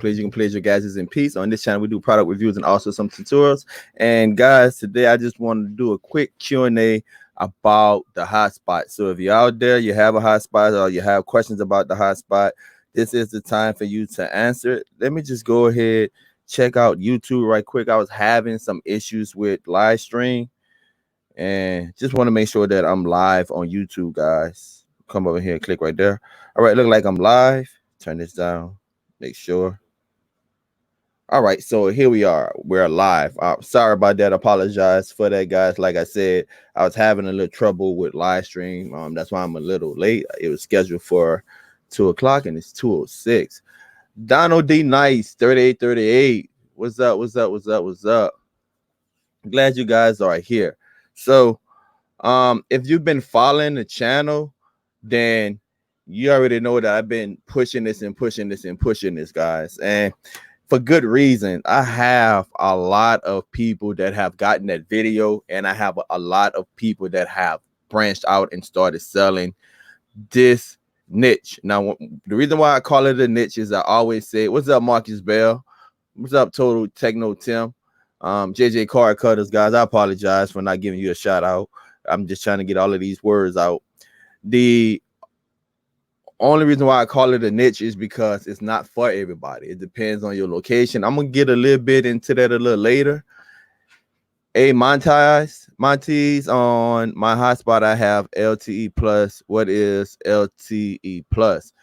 Please, you can please your gadgets in peace. On this channel, we do product reviews and also some tutorials. And guys, today I just wanted to do a quick Q&A about the hotspot. So if you're out there, you have a hotspot or you have questions about the hotspot, this is the time for you to answer it. Let me just go ahead, check out YouTube right quick. I was having some issues with live stream and just want to make sure that I'm live on YouTube, guys. Come over here and click right there. All right, look like I'm live. Turn this down, make sure. All right, so here we are. We're live. Sorry about that. Apologize for that, guys. Like I said, I was having a little trouble with live stream. That's why I'm a little late. It was scheduled for 2 o'clock and it's 2:06. Donald D. Nice, 3838. What's up? What's up? What's up? What's up? Glad you guys are here. So, if you've been following the channel, then you already know that I've been pushing this and pushing this and pushing this, guys. And for good reason. I have a lot of people that have gotten that video, and I have a lot of people that have branched out and started selling this niche. Now, the reason why I call it a niche is I always say, what's up, Marcus Bell? What's up, Total Techno Tim? JJ Card Cutters, guys. I apologize for not giving you a shout out. I'm just trying to get all of these words out. The only reason why I call it a niche is because it's not for everybody. It depends on your location. I'm gonna get a little bit into that a little later. Hey, Montes, on my hotspot, I have LTE Plus. What is LTE Plus?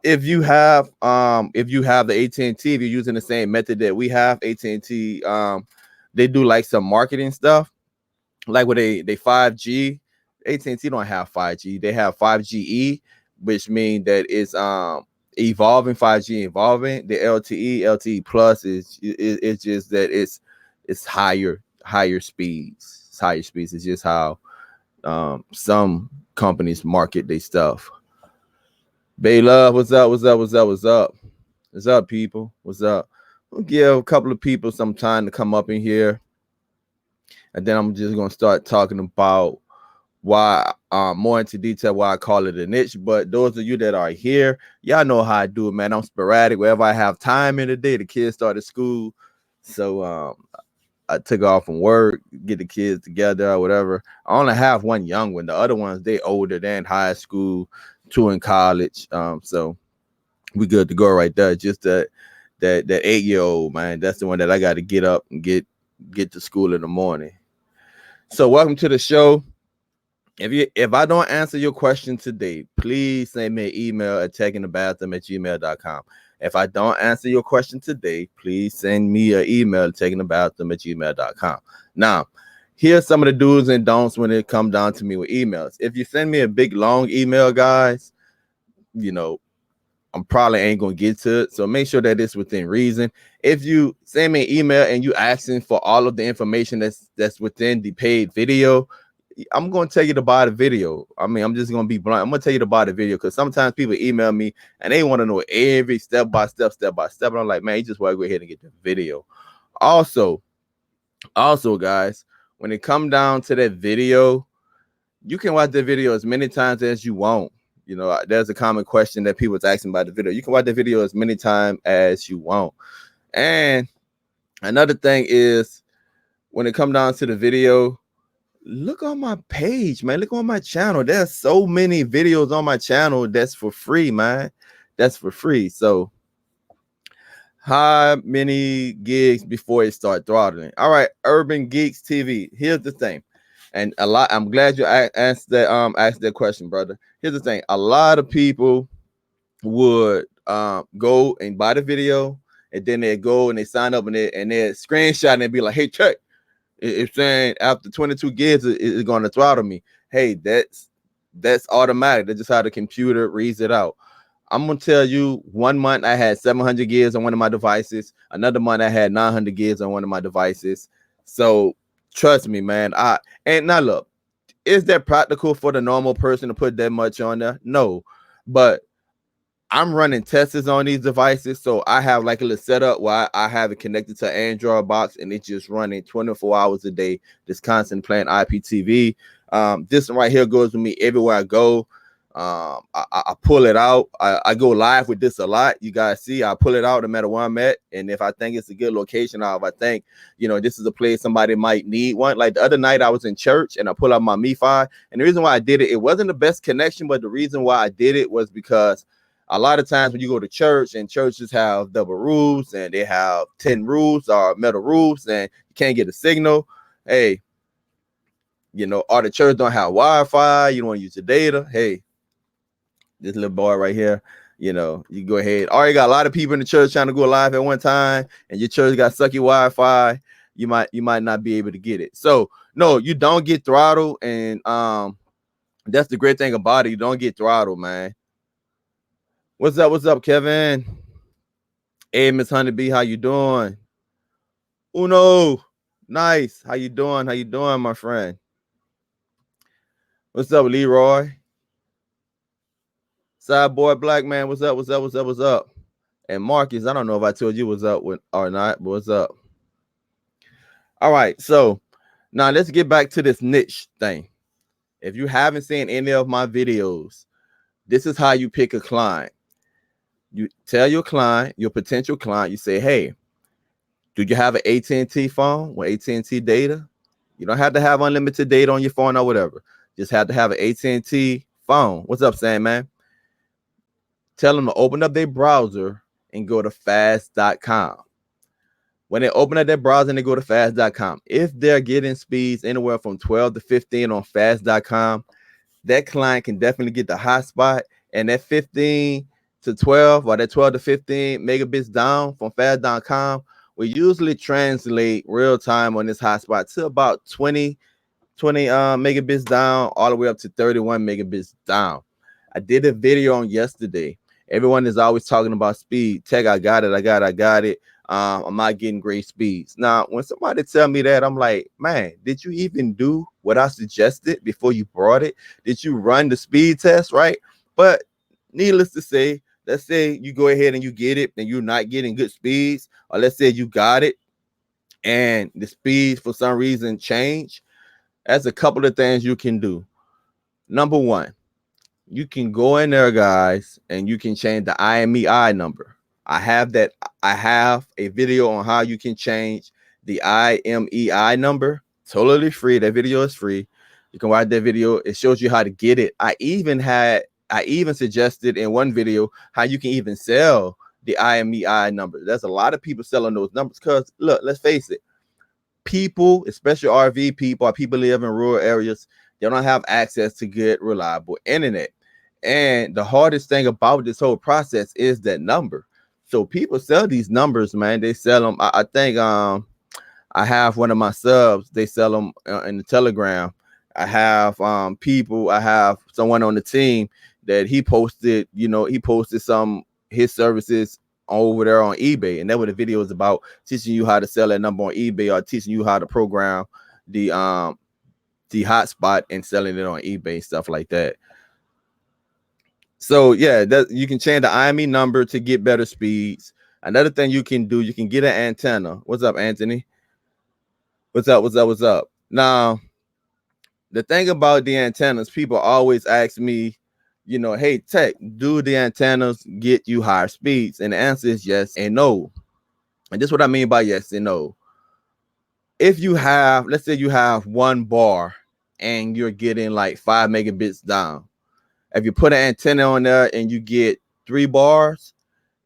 If you have the AT&T, if you're using the same method that we have, AT&T, they do like some marketing stuff, like with they 5G. AT&T don't have 5G. They have 5GE, which means that it's evolving, 5G evolving. The LTE Plus is just that it's higher speeds. It's higher speeds. It's just how some companies market their stuff. Bay Love, what's up? What's up? What's up? What's up? What's up, people? What's up? We'll give a couple of people some time to come up in here, and then I'm just gonna start talking about why more into detail why I call it a niche. But those of you that are here, y'all know how I do it, man. I'm sporadic wherever I have time in the day. The kids started school, so I took off from work, get the kids together or whatever. I only have one young one. The other ones, they older than high school, 2 in college. So we good to go right there. Just that 8-year-old, man, that's the one that I got to get up and get to school in the morning. So welcome to the show. If I don't answer your question today, please send me an email at takingthebathroom@gmail.com. If I don't answer your question today, please send me an email at takingthebathroom@gmail.com. Now, here's some of the do's and don'ts when it comes down to me with emails. If you send me a big long email, guys, you know, I'm probably ain't gonna get to it. So make sure that it's within reason. If you send me an email and you asking for all of the information that's within the paid video, I'm going to tell you to buy the video. I mean, I'm just going to be blunt. I'm going to tell you to buy the video because sometimes people email me and they want to know every step by step. And I'm like, man, you just want to go ahead and get the video. Also, guys, when it comes down to that video, you can watch the video as many times as you want. You know, there's a common question that people's asking about the video. You can watch the video as many times as you want. And another thing is when it comes down to the video, look on my page, man. Look on my channel. There's so many videos on my channel that's for free, man. That's for free. So how many gigs before it start throttling? All right, Urban Geeks TV. Here's the thing. And I'm glad you asked that question, brother. Here's the thing. A lot of people would go and buy the video, and then they go and they sign up and they screenshot and they be like, hey, check. It's saying after 22 gigs it's going to throttle me. Hey, that's automatic. That's just how the computer reads it out. I'm gonna tell you, 1 month I had 700 gigs on one of my devices. Another month I had 900 gigs on one of my devices. So trust me, man. Now look, is that practical for the normal person to put that much on there? No, but I'm running tests on these devices, so I have like a little setup where I have it connected to an Android box, and it's just running 24 hours a day, just constant playing IPTV. This one right here goes with me everywhere I go. I pull it out. I go live with this a lot. You guys see, I pull it out no matter where I'm at. And if I think it's a good location, or if I think, this is a place somebody might need one. Like the other night I was in church and I pull out my MiFi. And the reason why I did it, it wasn't the best connection, but the reason why I did it was because a lot of times when you go to church and churches have double roofs and they have 10 roofs or metal roofs and you can't get a signal. Hey, or the church don't have Wi-Fi, you don't want to use your data. Hey, this little boy right here, you go ahead. Already got a lot of people in the church trying to go live at one time, and your church got sucky Wi-Fi. You might not be able to get it. So no, you don't get throttled, and that's the great thing about it. You don't get throttled, man. What's up, Kevin? Hey, Miss Honeybee, how you doing? Uno, nice. How you doing, my friend? What's up, Leroy? Side boy, black man, what's up? And Marcus, I don't know if I told you what's up or not, but what's up? All right, so now let's get back to this niche thing. If you haven't seen any of my videos, this is how you pick a client. You tell your client, your potential client, you say, hey, do you have an AT&T phone with AT&T data? You don't have to have unlimited data on your phone or whatever. Just have to have an AT&T phone. What's up, Sam, man? Tell them to open up their browser and go to fast.com. When they open up their browser and they go to fast.com, if they're getting speeds anywhere from 12 to 15 on fast.com, that client can definitely get the hotspot, and that 15 to 12 or that 12 to 15 megabits down from fast.com will usually translate real time on this hotspot to about 20 megabits down all the way up to 31 megabits down. I did a video on yesterday. Everyone is always talking about speed. Tech, I got it. I'm not getting great speeds. Now, when somebody tell me that, I'm like, man, did you even do what I suggested before you brought it? Did you run the speed test, right? But needless to say, let's say you go ahead and you get it and you're not getting good speeds, or let's say you got it and the speeds for some reason change. That's a couple of things you can do. Number one, you can go in there, guys, and you can change the IMEI number. I have a video on how you can change the IMEI number, totally free. That video is free. You can watch that video. It shows you how to get it. I even suggested in one video how you can even sell the IMEI number. There's a lot of people selling those numbers because, look, let's face it, people, especially RV people, or people live in rural areas, they don't have access to good, reliable internet. And the hardest thing about this whole process is that number. So people sell these numbers, man. They sell them. I think I have one of my subs. They sell them in the Telegram. I have someone on the team that he posted some his services over there on eBay, and that's what the video is about, teaching you how to sell that number on eBay, or teaching you how to program the hotspot and selling it on eBay, stuff like that. So yeah, you can change the IME number to get better speeds. Another thing you can do, you can get an antenna. What's up, Anthony? What's up? Now, the thing about the antennas, people always ask me, hey, Tech, do the antennas get you higher speeds? And the answer is yes and no. And this is what I mean by yes and no. If you have, let's say you have one bar and you're getting like 5 megabits down. If you put an antenna on there and you get 3 bars,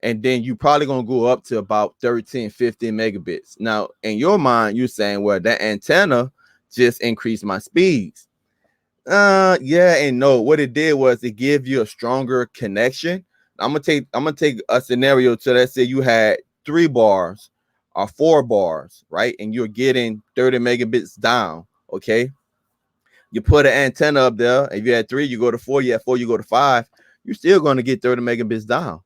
and then you probably going to go up to about 13, 15 megabits. Now, in your mind, you're saying, well, that antenna just increased my speeds. Yeah and no. What it did was it gave you a stronger connection. I'm gonna take a scenario to, let's say you had 3 bars or 4 bars, right? And you're getting 30 megabits down. Okay. You put an antenna up there. If you had 3, you go to 4. You had 4, you go to 5. You're still going to get 30 megabits down.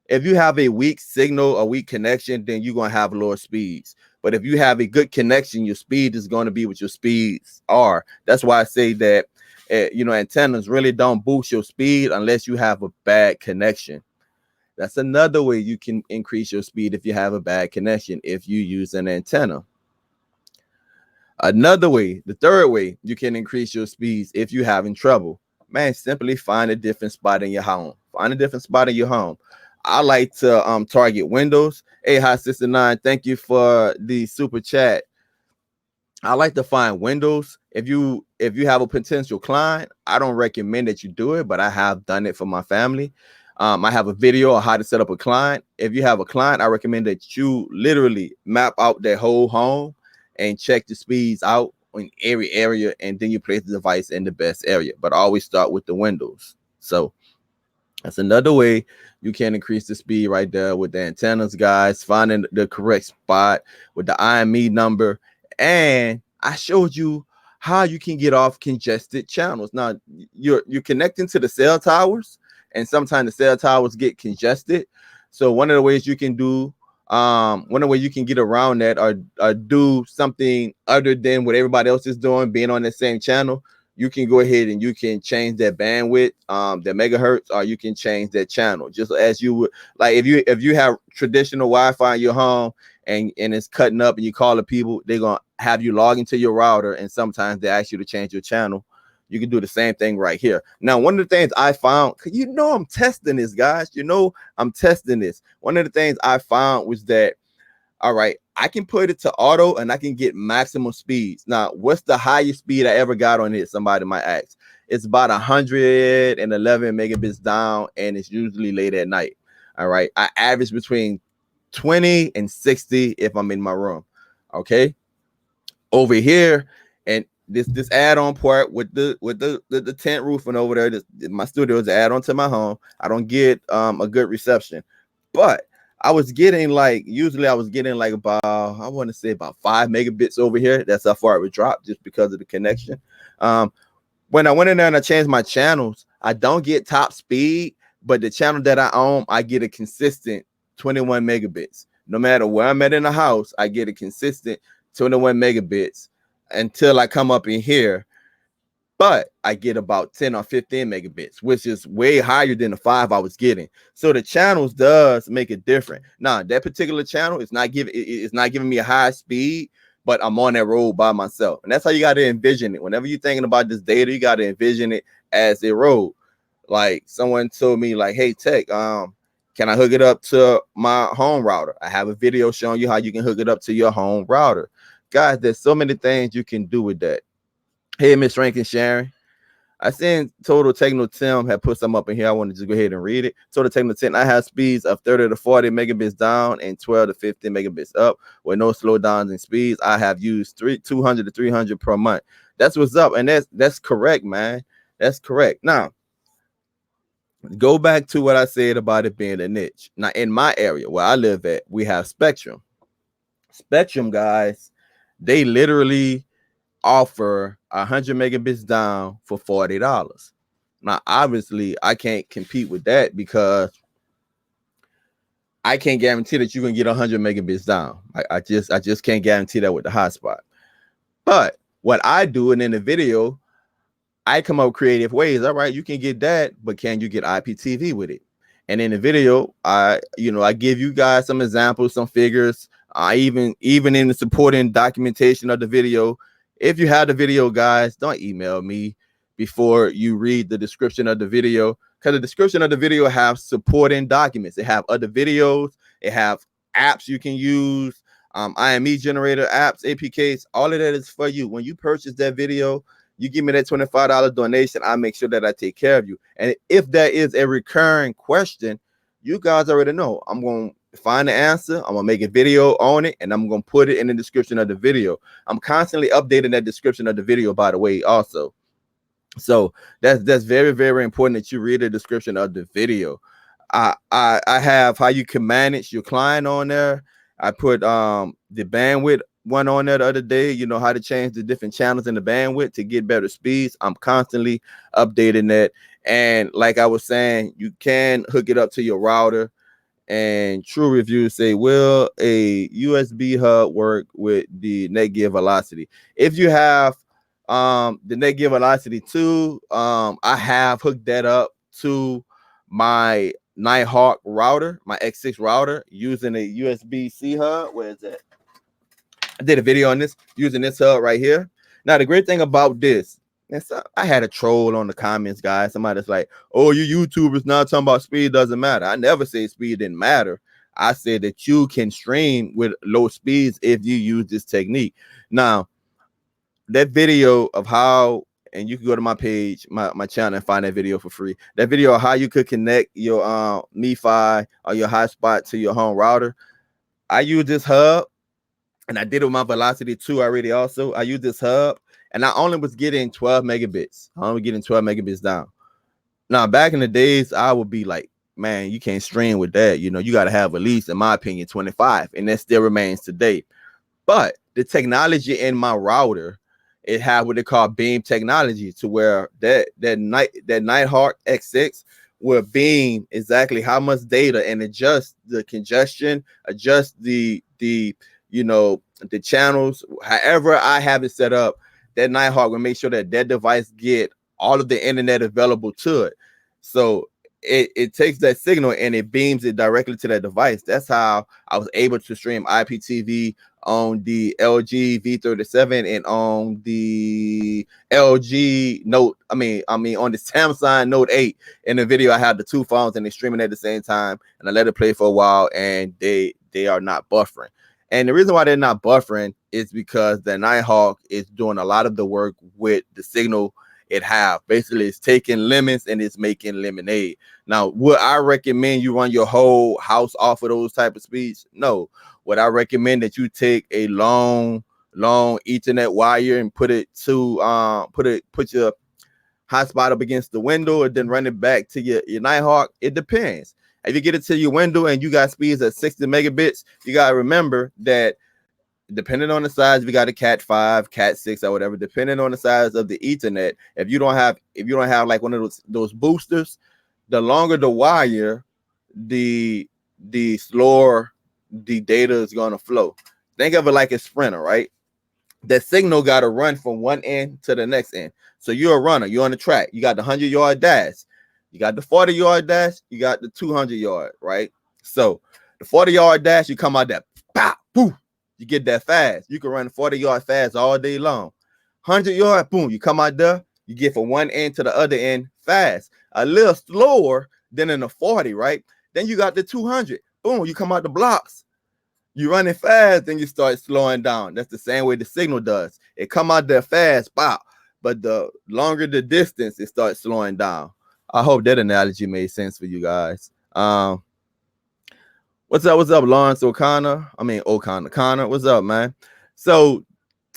If you have a weak signal, a weak connection, then you're going to have lower speeds. But if you have a good connection, your speed is going to be what your speeds are. That's why I say that, antennas really don't boost your speed unless you have a bad connection. That's another way you can increase your speed if you have a bad connection, if you use an antenna. Another way, the third way you can increase your speeds if you're having trouble, man, simply find a different spot in your home. Find a different spot in your home. I like to target Windows. Hey, Hot Sister 9, thank you for the super chat. I like to find Windows. If you have a potential client, I don't recommend that you do it, but I have done it for my family. I have a video on how to set up a client. If you have a client, I recommend that you literally map out their whole home and check the speeds out in every area, and then you place the device in the best area. But always start with the Windows. So that's another way you can increase the speed right there with the antennas, guys. Finding the correct spot with the IME number. And I showed you how you can get off congested channels. Now, you're connecting to the cell towers, and sometimes the cell towers get congested. So one of the ways you can do, one of the ways you can get around that, or do something other than what everybody else is doing, being on the same channel. You can go ahead and you can change that bandwidth, that megahertz, or you can change that channel. Just as you would, like if you have traditional Wi-Fi in your home and it's cutting up and you call the people, they're gonna have you log into your router, and sometimes they ask you to change your channel. You can do the same thing right here. Now, one of the things I found, I'm testing this, guys. I'm testing this. One of the things I found was that, all right, I can put it to auto and I can get maximum speeds. Now, what's the highest speed I ever got on it? Somebody might ask. It's about 111 megabits down, and it's usually late at night. All right, I average between 20 and 60 if I'm in my room. Okay, over here, and this add-on part with the tent roofing over there. My studio is an add-on to my home. I don't get a good reception, but I was getting usually about, I want to say about 5 megabits over here. That's how far it would drop just because of the connection. When I went in there and I changed my channels, I don't get top speed, but the channel that I own, I get a consistent 21 megabits. No matter where I'm at in the house, I get a consistent 21 megabits until I come up in here. But I get about 10 or 15 megabits, which is way higher than the 5 I was getting. So the channels does make it different. Now, that particular channel is not giving me a high speed, but I'm on that road by myself. And that's how you got to envision it. Whenever you're thinking about this data, you got to envision it as a road. Like someone told me, like, hey, Tech, can I hook it up to my home router? I have a video showing you how you can hook it up to your home router. Guys, there's so many things you can do with that. Hey, Miss Rankin Sharon. I seen Total Techno Tim had put some up in here. I wanted to go ahead and read it. Total Techno Tim, I have speeds of 30 to 40 megabits down and 12 to 15 megabits up with no slowdowns in speeds. I have used 200 to 300 per month. That's what's up. And that's correct, man. That's correct. Now, go back to what I said about it being a niche. Now, in my area where I live at, we have Spectrum. Spectrum, guys, they literally offer 100 megabits down for $40. Now, obviously, I can't compete with that because I can't guarantee that you can get 100 megabits down. I just can't guarantee that with the hotspot. But what I do, and in the video, I come up with creative ways. All right, you can get that, but can you get IPTV with it? And in the video, I give you guys some examples, some figures. Even in the supporting documentation of the video. If you have the video, guys, don't email me before you read the description of the video, because the description of the video have supporting documents. They have other videos. It have apps you can use, IME generator apps, APKs. All of that is for you. When you purchase that video, you give me that $25 donation. I make sure that I take care of you. And if there is a recurring question, you guys already know I'm going to find the answer. I'm gonna make a video on it, and I'm gonna put it in the description of the video. I'm constantly updating that description of the video, by the way, also. So that's very, very important that you read the description of the video. I have how you can manage your client on there. I put the bandwidth one on there the other day. You know how to change the different channels in the bandwidth to get better speeds. I'm constantly updating that. And like I was saying, you can hook it up to your router. And true reviews say, will a USB hub work with the Netgear Velocity? If you have the Netgear Velocity 2, I have hooked that up to my Nighthawk router, my X6 router, using a USB-C hub. Where is that? I did a video on this using this hub right here. Now, the great thing about this, And so I had a troll on the comments, guys. Somebody that's like, oh, you YouTubers now talking about speed doesn't matter. I never say speed didn't matter. I said that you can stream with low speeds if you use this technique. Now, that video of how, and you can go to my page, my channel, and find that video for free. That video of how you could connect your MiFi or your hotspot to your home router. I use this hub, and I did it with my Velocity 2 already also. I use this hub, and I only was getting 12 megabits. I only getting 12 megabits down. Now, back in the days, I would be like, man, you can't stream with that. You know, you got to have at least, in my opinion, 25, and that still remains today. But the technology in my router, it had what they call beam technology, to where that Nighthawk X6 will beam exactly how much data and adjust the congestion, adjust the channels, however I have it set up. That Nighthawk will make sure that device get all of the internet available to it. So it takes that signal and it beams it directly to that device. That's how I was able to stream IPTV on the LG V37 and on the LG Note. I mean on the Samsung Note 8. In the video, I had the two phones and they're streaming at the same time, and I let it play for a while, and they are not buffering. And the reason why they're not buffering is because the Nighthawk is doing a lot of the work with the signal it have. Basically, it's taking lemons and it's making lemonade. Now, would I recommend you run your whole house off of those type of speeds? No. Would I recommend that you take a long Ethernet wire and put it to put your hotspot up against the window and then run it back to your Nighthawk? It depends. If you get it to your window and you got speeds at 60 megabits, you got to remember that depending on the size, we got a Cat 5, Cat 6, or whatever. Depending on the size of the Ethernet, if you don't have like one of those boosters, the longer the wire, the slower the data is going to flow. Think of it like a sprinter, right? That signal got to run from one end to the next end. So you're a runner, you're on the track, you got the 100-yard dash, you got the 40-yard dash, you got the 200-yard, right? So the 40-yard dash, you come out that, pow, poof, you get that fast. You can run 40-yard fast all day long. 100-yard, boom, you come out there, you get from one end to the other end fast. A little slower than in the 40, right? Then you got the 200. Boom, you come out the blocks. You running fast, then you start slowing down. That's the same way the signal does. It come out there fast, pop, but the longer the distance, it starts slowing down. I hope that analogy made sense for you guys. What's up, Lawrence O'Connor? Connor. What's up, man? So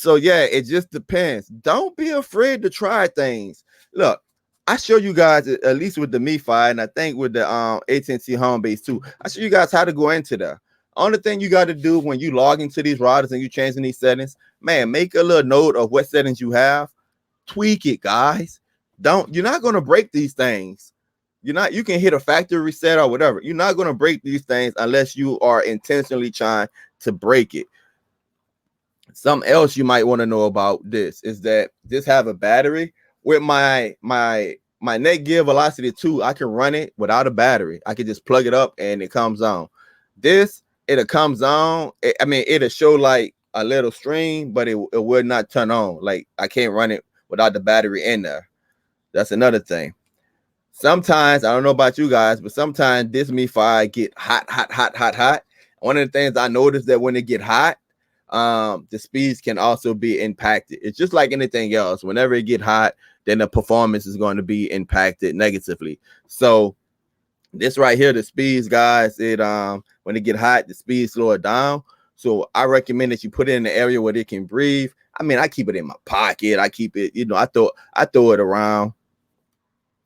yeah, it just depends. Don't be afraid to try things. Look, I show you guys, at least with the MiFi, and I think with the AT&T home base too, I show you guys how to go into there. Only thing you got to do when you log into these routers and you changing these settings, man, make a little note of what settings you have. Tweak it, guys. You're not going to break these things. You can hit a factory reset or whatever. You're not going to break these things unless you are intentionally trying to break it. Something else you might want to know about this is that this have a battery. With my Netgear Velocity 2, I can run it without a battery. I can just plug it up and it comes on. This, it comes on. It'll show like a little stream, but it would not turn on. Like I can't run it without the battery in there. That's another thing. Sometimes, I don't know about you guys, but sometimes this MiFi get hot. One of the things I noticed that when it get hot, the speeds can also be impacted. It's just like anything else. Whenever it get hot, then the performance is going to be impacted negatively. So this right here, the speeds, guys, when it get hot, the speeds slow it down. So I recommend that you put it in the area where it can breathe. I keep it in my pocket. I keep it, I throw it around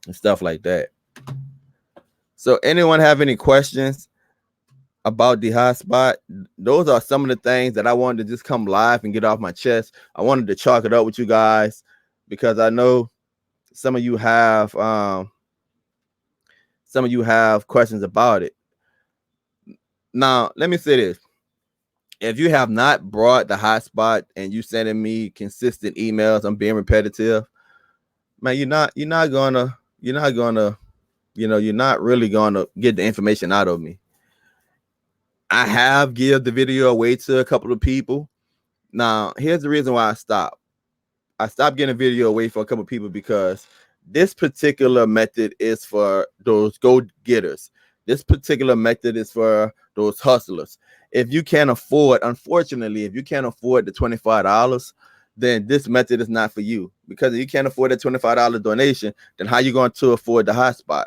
and stuff like that. So anyone have any questions about the hotspot? Those are some of the things that I wanted to just come live and get off my chest. I wanted to chalk it up with you guys because I know some of you have questions about it. Now, let me say this. If you have not brought the hotspot and you sending me consistent emails, I'm being repetitive, man, you're not really gonna get the information out of me. I have give the video away to a couple of people. Now, here's the reason why I stopped. I stopped getting video away for a couple of people because this particular method is for those go-getters. This particular method is for those hustlers. If you can't afford, unfortunately, if you can't afford the $25, then this method is not for you. Because if you can't afford the $25 donation, then how you going to afford the hotspot?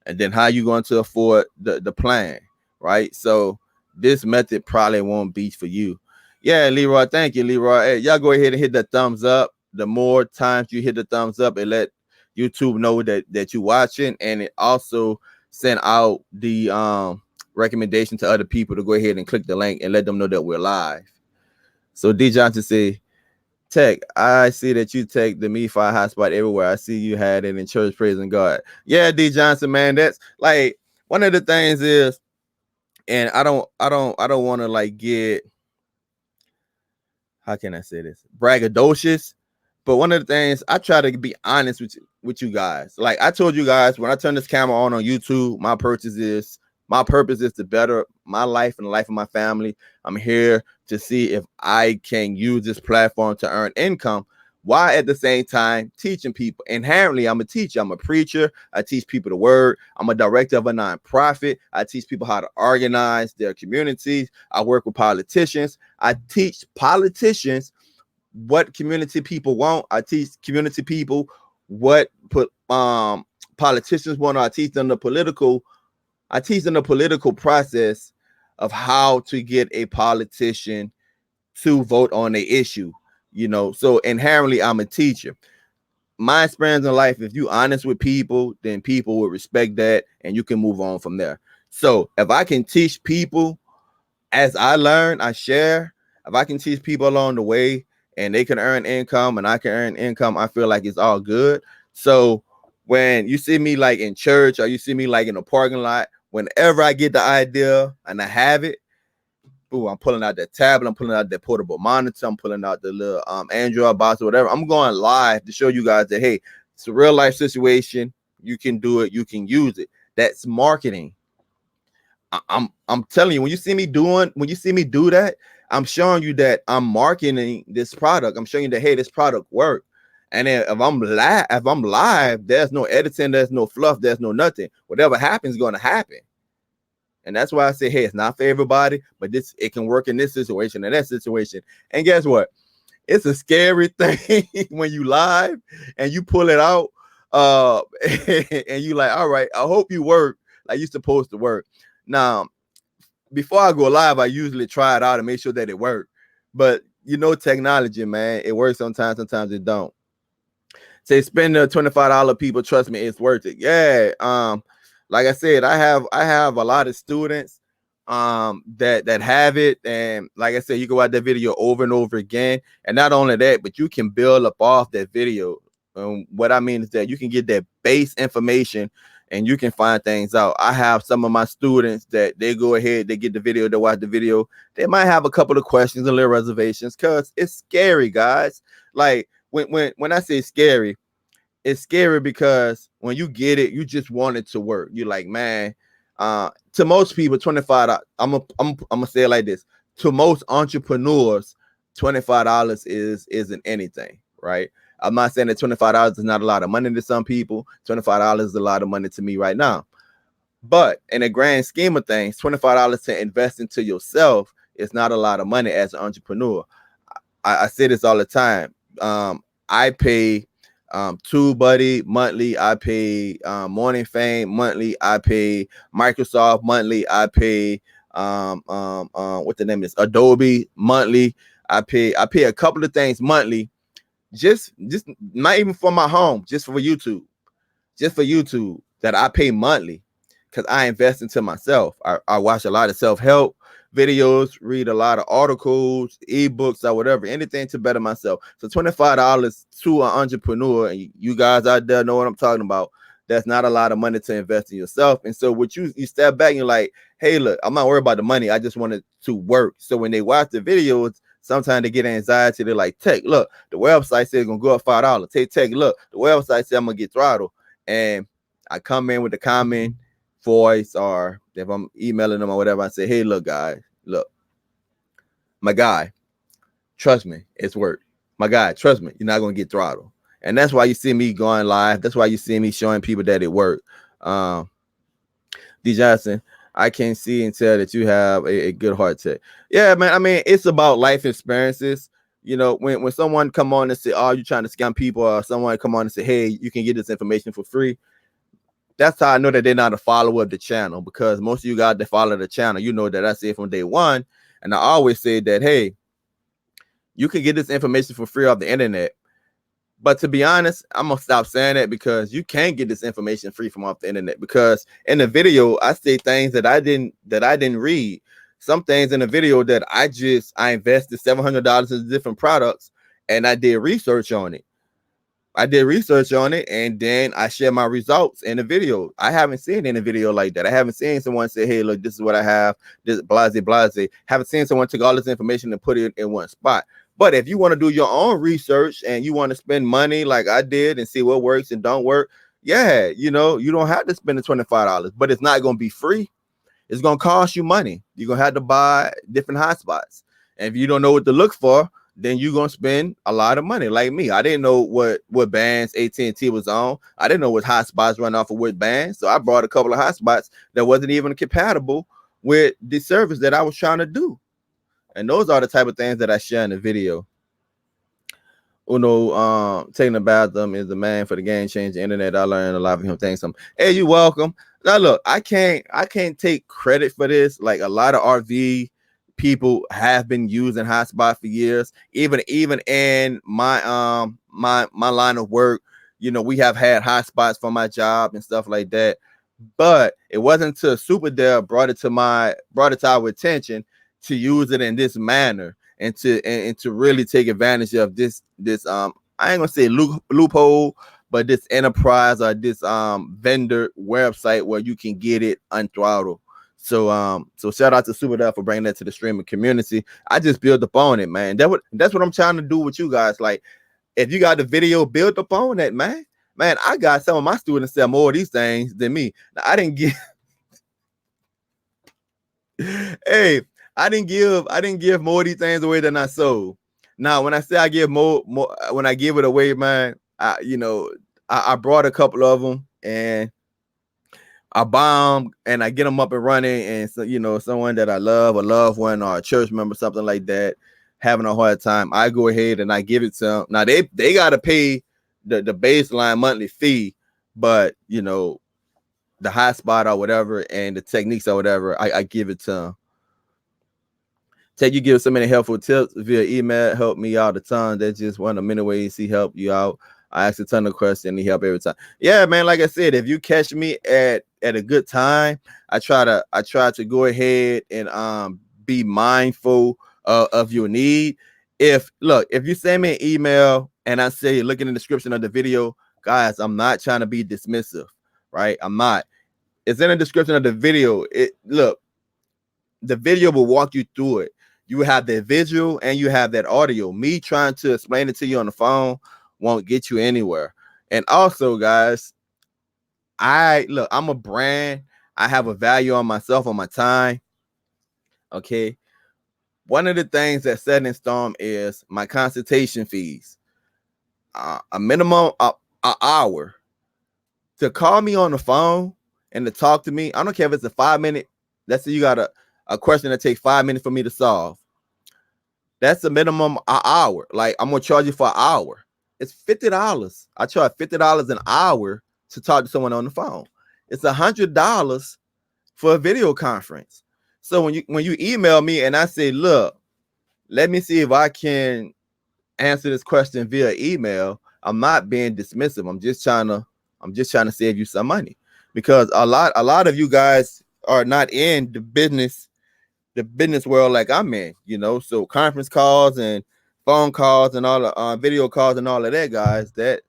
And then how you going to afford the plan, right? So this method probably won't be for you. Yeah, Leroy, thank you, Leroy. Hey, y'all go ahead and hit that thumbs up. The more times you hit the thumbs up, it let YouTube know that you're watching, and it also send out the recommendation to other people to go ahead and click the link and let them know that we're live. So D Johnson say, Tech, I see that you take the MiFi hotspot everywhere. I see you had it in church, praising God. Yeah, D Johnson, man, that's like one of the things is, and I don't want to like get, how can I say this, braggadocious, but one of the things I try to be honest with you guys. Like I told you guys, when I turn this camera on YouTube, my purpose is to better my life and the life of my family. I'm here to see if I can use this platform to earn income while at the same time teaching people. Inherently, I'm a teacher. I'm a preacher. I teach people the word. I'm a director of a nonprofit. I teach people how to organize their communities. I work with politicians. I teach politicians what community people want. I teach community people what politicians want. I teach them the political process of how to get a politician to vote on an issue, so inherently I'm a teacher. My experience in life, if you honest with people, then people will respect that and you can move on from there. So if I can teach people as I learn, I share. If I can teach people along the way and they can earn income and I can earn income, I feel like it's all good. So when you see me like in church or you see me like in a parking lot, whenever I get the idea and I have it, boom, I'm pulling out that tablet, I'm pulling out that portable monitor, I'm pulling out the little Android box or whatever. I'm going live to show you guys that, hey, it's a real life situation. You can do it. You can use it. That's marketing. I'm telling you, when you see me do that, I'm showing you that I'm marketing this product. I'm showing you that, hey, this product works. And then if I'm live, there's no editing, there's no fluff, there's no nothing. Whatever happens is going to happen. And that's why I say, hey, it's not for everybody, but it can work in this situation and that situation. And guess what? It's a scary thing when you live and you pull it out and you like, all right, I hope you work like you're supposed to work. Now, before I go live, I usually try it out and make sure that it works. But technology, man, it works sometimes it don't. Say spend the $25, people, trust me, it's worth it. Yeah. Like I said, I have a lot of students that have it, and like I said, you can watch that video over and over again, and not only that, but you can build up off that video. What I mean is that you can get that base information and you can find things out. I have some of my students that they go ahead, they get the video, they watch the video, they might have a couple of questions and little reservations because it's scary, guys. Like when I say scary, it's scary because when you get it, you just want it to work. You're like, man, to most people, $25. I'm gonna say it like this: to most entrepreneurs, $25 isn't anything, right? I'm not saying that $25 is not a lot of money to some people. $25 is a lot of money to me right now. But in the grand scheme of things, $25 to invest into yourself is not a lot of money as an entrepreneur. I say this all the time. I pay TubeBuddy monthly. I pay Morning Fame monthly. I pay Microsoft monthly. I pay what the name is, Adobe monthly. I pay a couple of things monthly, just not even for my home, just for YouTube that I pay monthly because I invest into myself. I watch a lot of self-help videos, read a lot of articles, ebooks, or whatever, anything to better myself. So $25 to an entrepreneur, and you guys out there know what I'm talking about. That's not a lot of money to invest in yourself. And so what you step back and you're like, hey, look, I'm not worried about the money. I just want it to work. So when they watch the videos, sometimes they get anxiety. They're like, Tech, look, the website says it's gonna go up $5. Hey, Tech, look, the website says I'm gonna get throttled. And I come in with the comment voice, or if I'm emailing them or whatever, I say, hey, look, guys, look, my guy, trust me, it's work. my guy, trust me, you're not gonna get throttled. And that's why you see me going live. That's why you see me showing people that it worked. D Johnson, I can see and tell that you have a good heart tech. Yeah, man. I mean, it's about life experiences. You know, when someone come on and say, "Oh, you're trying to scam people," or someone come on and say, "Hey, you can get this information for free," that's how I know that they're not a follower of the channel, because most of you guys that follow the channel, you know that I say from day one, and I always say that, hey, you can get this information for free off the internet. But to be honest, I'm gonna stop saying that, because you can't get this information free from off the internet. Because in the video, I say things that I didn't read. Some things in the video that I invested $700 in different products, and I did research on it. And then I share my results in the video. I haven't seen it in a video like that. I haven't seen someone say, "Hey, look, this is what I have. This blase blase." Haven't seen someone take all this information and put it in one spot. But if you want to do your own research and you want to spend money like I did and see what works and don't work, yeah, you know, you don't have to spend the $25, but it's not going to be free. It's going to cost you money. You're going to have to buy different hotspots. And if you don't know what to look for, then you're going to spend a lot of money. Like me, I didn't know what bands AT&T was on. I didn't know what hotspots run off of what bands. So I brought a couple of hotspots that wasn't even compatible with the service that I was trying to do. And those are the type of things that I share in the video. Uno, taking a bathroom is the man for the game changer internet. I learned a lot from him. Thanks. Hey, you welcome. Now look, I can't take credit for this. Like, a lot of RV people have been using hotspot for years. Even in my my line of work, you know, we have had hotspots for my job and stuff like that. But it wasn't until Super Dell brought it to our attention to use it in this manner, and to really take advantage of this I ain't gonna say loophole, but this enterprise or this vendor website where you can get it unthrottled. So shout out to Super Dell for bringing that to the streaming community. I just built up on it, man. That's what I'm trying to do with you guys. Like, if you got the video, build up on that, man. I got some of my students sell more of these things than me. Now, I didn't give hey, I didn't give more of these things away than I sold. Now, when I say I give more when I give it away, man, I brought a couple of them and I buy them and I get them up and running. And so, you know, someone that I love, a loved one or a church member, something like that, having a hard time, I go ahead and I give it to them. Now they got to pay the baseline monthly fee, but you know, the hotspot or whatever and the techniques or whatever, I give it to them. Ted, you give so many helpful tips via email, help me out a ton. That's just one of many ways he help you out. I ask a ton of questions and he help every time. Yeah, man. Like I said, if you catch me at a good time, I try to go ahead and be mindful of your need. If you send me an email and I say, look in the description of the video, guys, I'm not trying to be dismissive, right? I'm not. It's in the description of the video. The video will walk you through it. You have that visual and you have that audio. Me trying to explain it to you on the phone won't get you anywhere. And also, guys, I'm a brand. I have a value on myself, on my time. Okay. One of the things that's set in stone is my consultation fees. A minimum an hour to call me on the phone and to talk to me. I don't care if it's a 5-minute. Let's say you got a question that takes 5 minutes for me to solve. That's a minimum an hour. Like, I'm gonna charge you for an hour. It's $50. I charge $50 an hour to talk to someone on the phone. It's $100 for a video conference. So when you email me and I say, look, let me see if I can answer this question via email, I'm not being dismissive. I'm just trying to save you some money, because a lot of you guys are not in the business world like I'm in, you know. So conference calls and phone calls and all the video calls and all of that, guys, that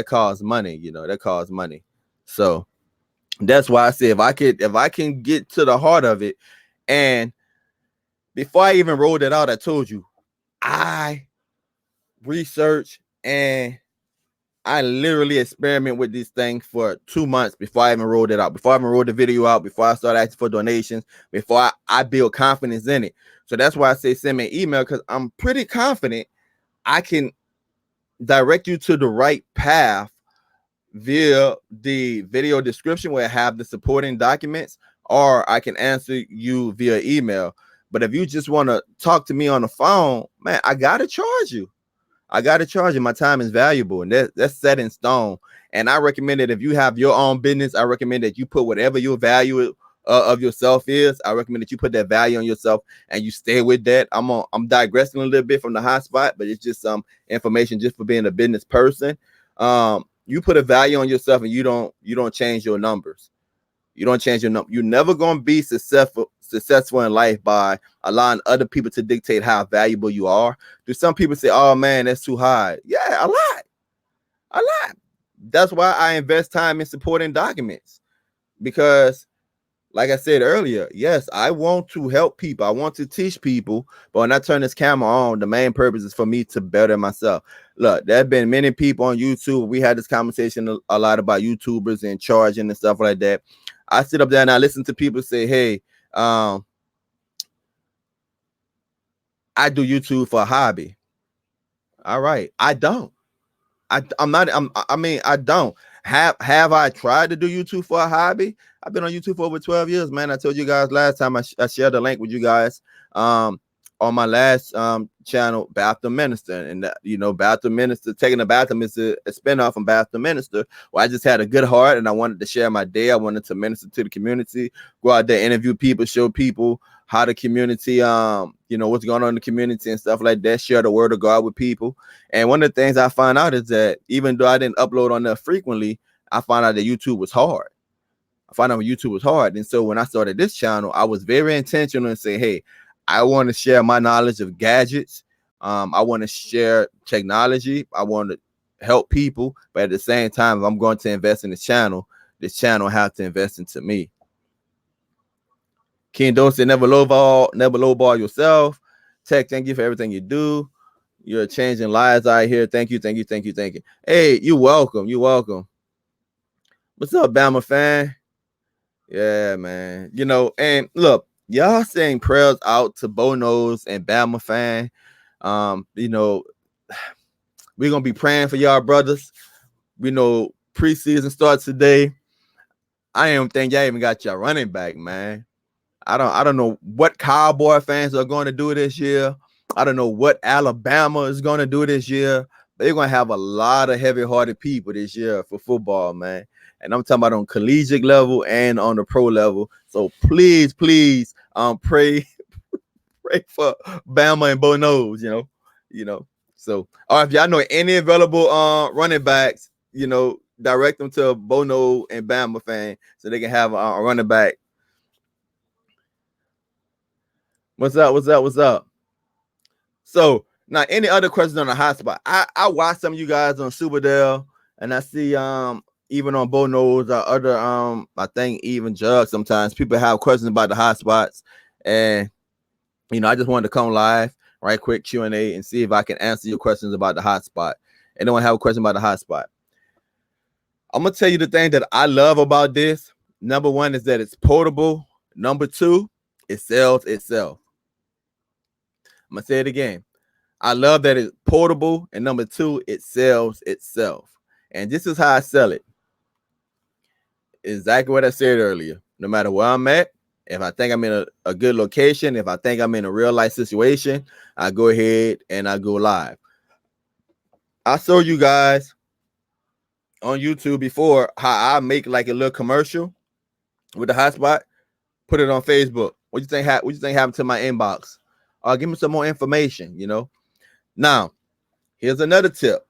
costs money, you know, that costs money. So that's why I say if I can get to the heart of it. And before I even rolled it out, I told you I research and I literally experiment with this thing for 2 months before I even rolled it out, before I even rolled the video out, before I started asking for donations, before I build confidence in it. So that's why I say send me an email, because I'm pretty confident I can direct you to the right path via the video description where I have the supporting documents, or I can answer you via email. But if you just want to talk to me on the phone, man, I gotta charge you. I gotta charge you. My time is valuable, and that's set in stone. And I recommend that if you have your own business, I recommend that you put whatever your value of yourself is. I recommend that you put that value on yourself and you stay with that. I'm digressing a little bit from the hotspot, but it's just some information just for being a business person. You put a value on yourself and you don't change your numbers. You don't change your number. You're never gonna be successful in life by allowing other people to dictate how valuable you are. Do some people say, "Oh man, that's too high"? Yeah, a lot. That's why I invest time in supporting documents, because like I said earlier, yes, I want to help people. I want to teach people. But when I turn this camera on, the main purpose is for me to better myself. Look, there have been many people on YouTube. We had this conversation a lot about YouTubers and charging and stuff like that. I sit up there and I listen to people say, hey, I do YouTube for a hobby. All right. I don't. I don't. Have I tried to do YouTube for a hobby? I've been on YouTube for over 12 years, man. I told you guys last time I shared the link with you guys on my last channel, Bathroom Minister. And Bathroom Minister, taking a bathroom is a spinoff from Bathroom Minister. Well, I just had a good heart and I wanted to share my day. I wanted to minister to the community, go out there, interview people, show people how the community, what's going on in the community and stuff like that, share the word of God with people. And one of the things I found out is that even though I didn't upload on there frequently, I found out that YouTube was hard. And so when I started this channel, I was very intentional and say, hey, I want to share my knowledge of gadgets. I want to share technology. I want to help people. But at the same time, if I'm going to invest in this channel has to invest into me. King Dose, never lowball yourself. Tech, thank you for everything you do. You're changing lives out here. Thank you. Hey, you're welcome. What's up, Bama Fan? Yeah, man. And look, y'all saying prayers out to Bonos and Bama Fan. We're gonna be praying for y'all brothers. We know preseason starts today. I don't think y'all even got y'all running back, man. I don't know what Cowboy fans are going to do this year. I don't know what Alabama is going to do this year. They're going to have a lot of heavy-hearted people this year for football, man. And I'm talking about on collegiate level and on the pro level. So please, pray for Bama and Bo Knows, So, or if y'all know any available running backs, direct them to Bono and Bama Fan so they can have a running back. What's up? So now, any other questions on the hotspot? I watched some of you guys on Superdale, and I see even on Bono's or other I think even Jug, sometimes people have questions about the hotspots, and I just wanted to come live right quick Q&A and see if I can answer your questions about the hotspot. Anyone have a question about the hotspot? I'm gonna tell you the thing that I love about this. Number one is that it's portable. Number two, it sells itself. I'm gonna say it again. I love that it's portable, and number two, it sells itself. And this is how I sell it. Exactly what I said earlier. No matter where I'm at, if I think I'm in a good location, if I think I'm in a real life situation, I go ahead and I go live. I showed you guys on YouTube before how I make like a little commercial with the hotspot, put it on Facebook. What you think happened to my inbox? Give me some more information, Now, here's another tip.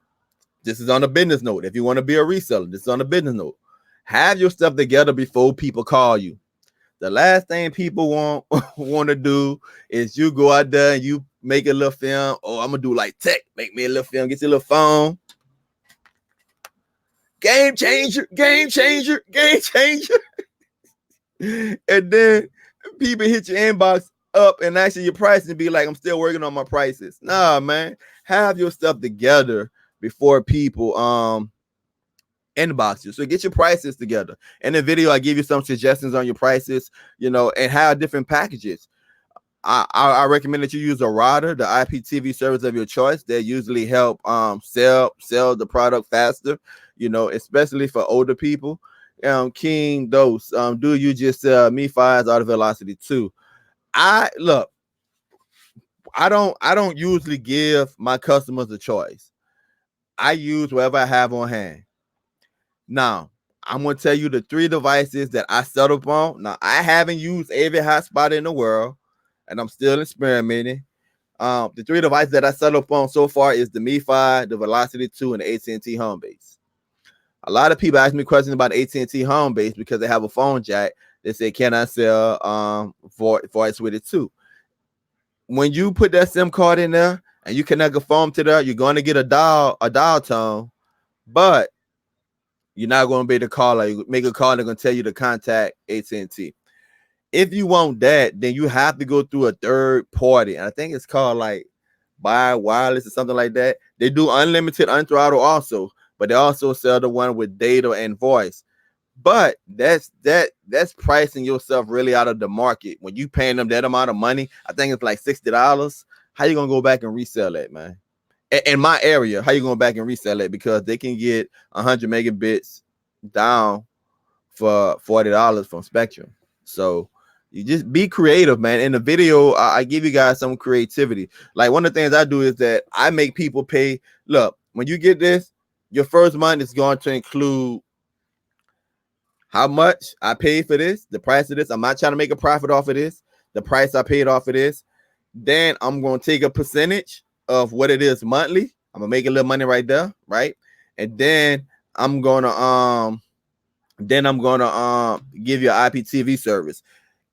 This is on a business note. If you want to be a reseller, this is on a business note. Have your stuff together before people call you. The last thing people want to do is you go out there and you make a little film. Oh, I'm going to do like tech. Make me a little film. Get your little phone. Game changer. And then people hit your inbox up and actually your prices and be like, I'm still working on my prices. Nah, man, have your stuff together before people inbox you. So get your prices together. In the video, I give you some suggestions on your prices, and have different packages. I recommend that you use a router, the IPTV service of your choice. They usually help sell the product faster, especially for older people. King Dose, do you just sell Mi-Fi's or the Velocity 2? I don't usually give my customers a choice. I use whatever I have on hand. Now, I'm gonna tell you the 3 devices that I settled on. Now, I haven't used every hotspot in the world, and I'm still experimenting. The 3 devices that I settled on so far is the Mi-Fi, the Velocity 2, and the AT&T Homebase. A lot of people ask me questions about AT&T Homebase because they have a phone jack. They say, can I sell voice with it too? When you put that SIM card in there and you connect a phone to there, you're going to get a dial tone, but you're not going to be able to call. You make a call, they're going to tell you to contact AT&T. If you want that, then you have to go through a third party. And I think it's called like Buy Wireless or something like that. They do unlimited, unthrottled also, but they also sell the one with data and voice. But that's pricing yourself really out of the market. When you paying them that amount of money, I think it's like $60. How you gonna go back and resell that, man? In my area, how you going back and resell it? Because they can get 100 megabits down for $40 from Spectrum. So you just be creative, man. In the video, I give you guys some creativity. Like one of the things I do is that I make people pay. Look, when you get this, your first month is going to include how much I paid for this, the price of this. I'm not trying to make a profit off of this. The price I paid off of this. Then I'm going to take a percentage of what it is monthly. I'm gonna make a little money right there, right? And then I'm gonna give you an IPTV service.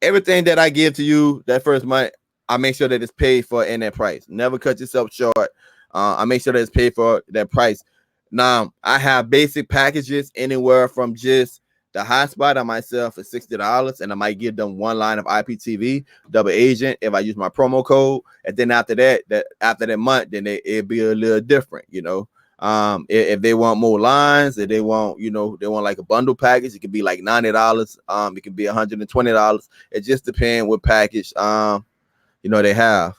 Everything that I give to you that first month, I make sure that it's paid for in that price. Never cut yourself short. I make sure that it's paid for that price. Now I have basic packages anywhere from just the hotspot I might sell for $60, and I might give them 1 line of IPTV, double agent if I use my promo code. And then after that month, then it'll be a little different, if they want more lines, if they want, they want like a bundle package, it could be like $90. It could be $120. It just depends what package they have.